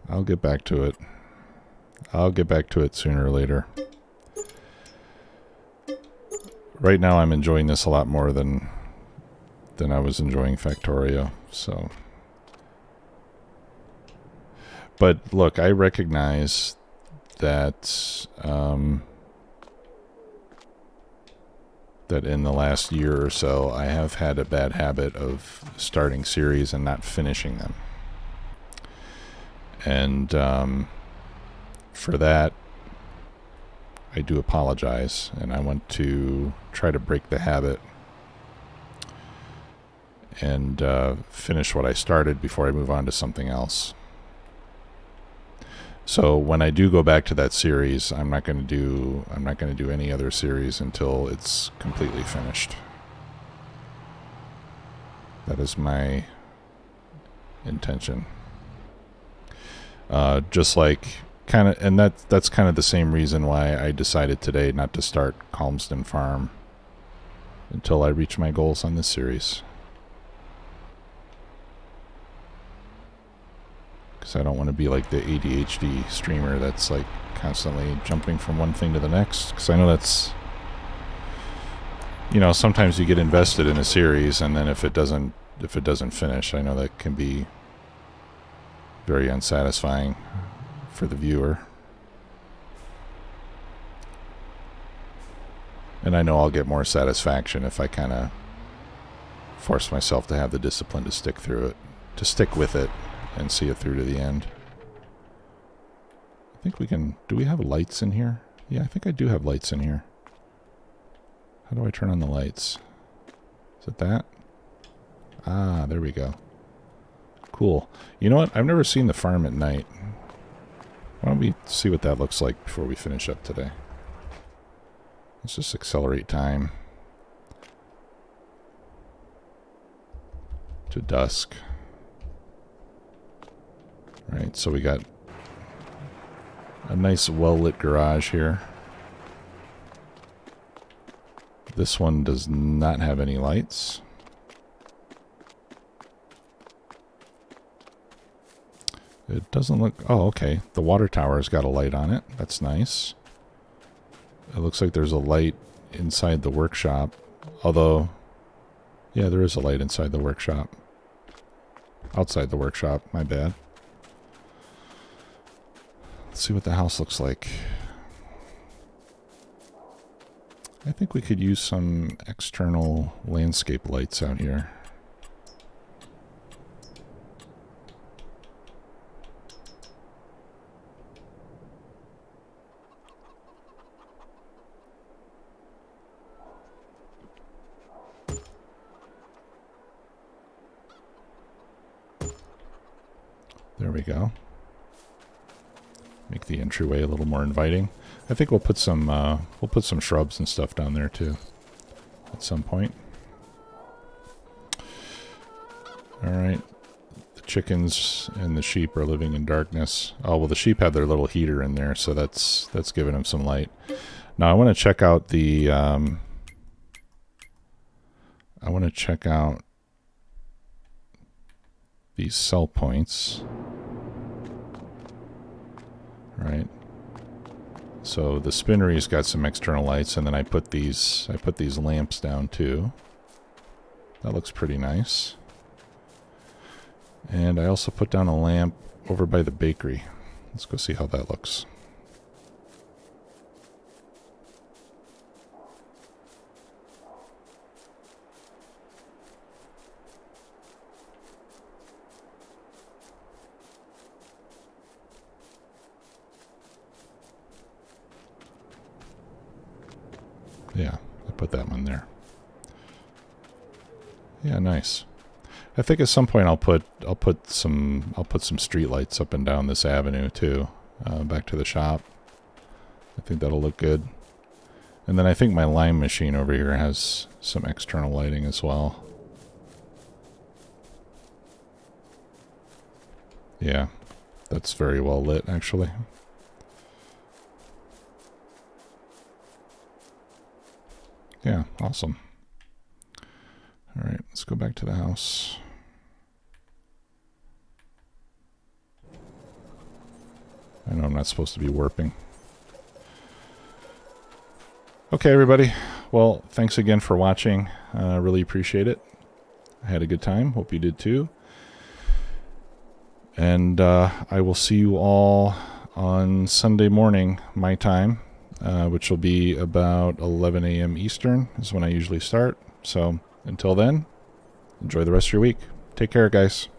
I'll get back to it. I'll get back to it sooner or later. Right now I'm enjoying this a lot more than I was enjoying Factorio, so... But look, I recognize that that in the last year or so, I have had a bad habit of starting series and not finishing them. And for that, I do apologize, and I want to try to break the habit and finish what I started before I move on to something else. So when I do go back to that series, I'm not going to do any other series until it's completely finished. That is my intention. Just like and that's kind of the same reason why I decided today not to start Calmsden Farm until I reach my goals on this series. Because I don't want to be like the ADHD streamer that's like constantly jumping from one thing to the next. Because I know that's, you know, sometimes you get invested in a series and then if it doesn't finish, I know that can be very unsatisfying for the viewer. And I know I'll get more satisfaction if I kind of force myself to have the discipline to stick through it, to stick with it and see it through to the end. I think we can... Do we have lights in here? Yeah, I think I do have lights in here. How do I turn on the lights? Is it that? Ah, there we go. Cool. You know what? I've never seen the farm at night. Why don't we see what that looks like before we finish up today? Let's just accelerate time to dusk. Right, so we got a nice well-lit garage here. This one does not have any lights. It doesn't look... Oh, okay. The water tower's got a light on it. That's nice. It looks like there's a light inside the workshop. Although... Yeah, there is a light inside the workshop. Outside the workshop, my bad. Let's see what the house looks like. I think we could use some external landscape lights out here. There we go. Make the entryway a little more inviting. I think we'll put some shrubs and stuff down there too at some point. All right. The chickens and the sheep are living in darkness. Oh, well, the sheep have their little heater in there, so that's giving them some light. Now I want to check out the these cell points. Right. So the spinnery's got some external lights, and then I put these lamps down too. That looks pretty nice. And I also put down a lamp over by the bakery. Let's go see how that looks. Yeah, I put that one there. Yeah, nice. I think at some point I'll put some street lights up and down this avenue too, back to the shop. I think that'll look good. And then I think my lime machine over here has some external lighting as well. Yeah, that's very well lit, actually. Yeah, awesome. All right, let's go back to the house. I know I'm not supposed to be warping. Okay, everybody. Well, thanks again for watching. Really appreciate it. I had a good time. Hope you did too. And I will see you all on Sunday morning, my time, which will be about 11 a.m. Eastern is when I usually start. So until then, enjoy the rest of your week. Take care, guys.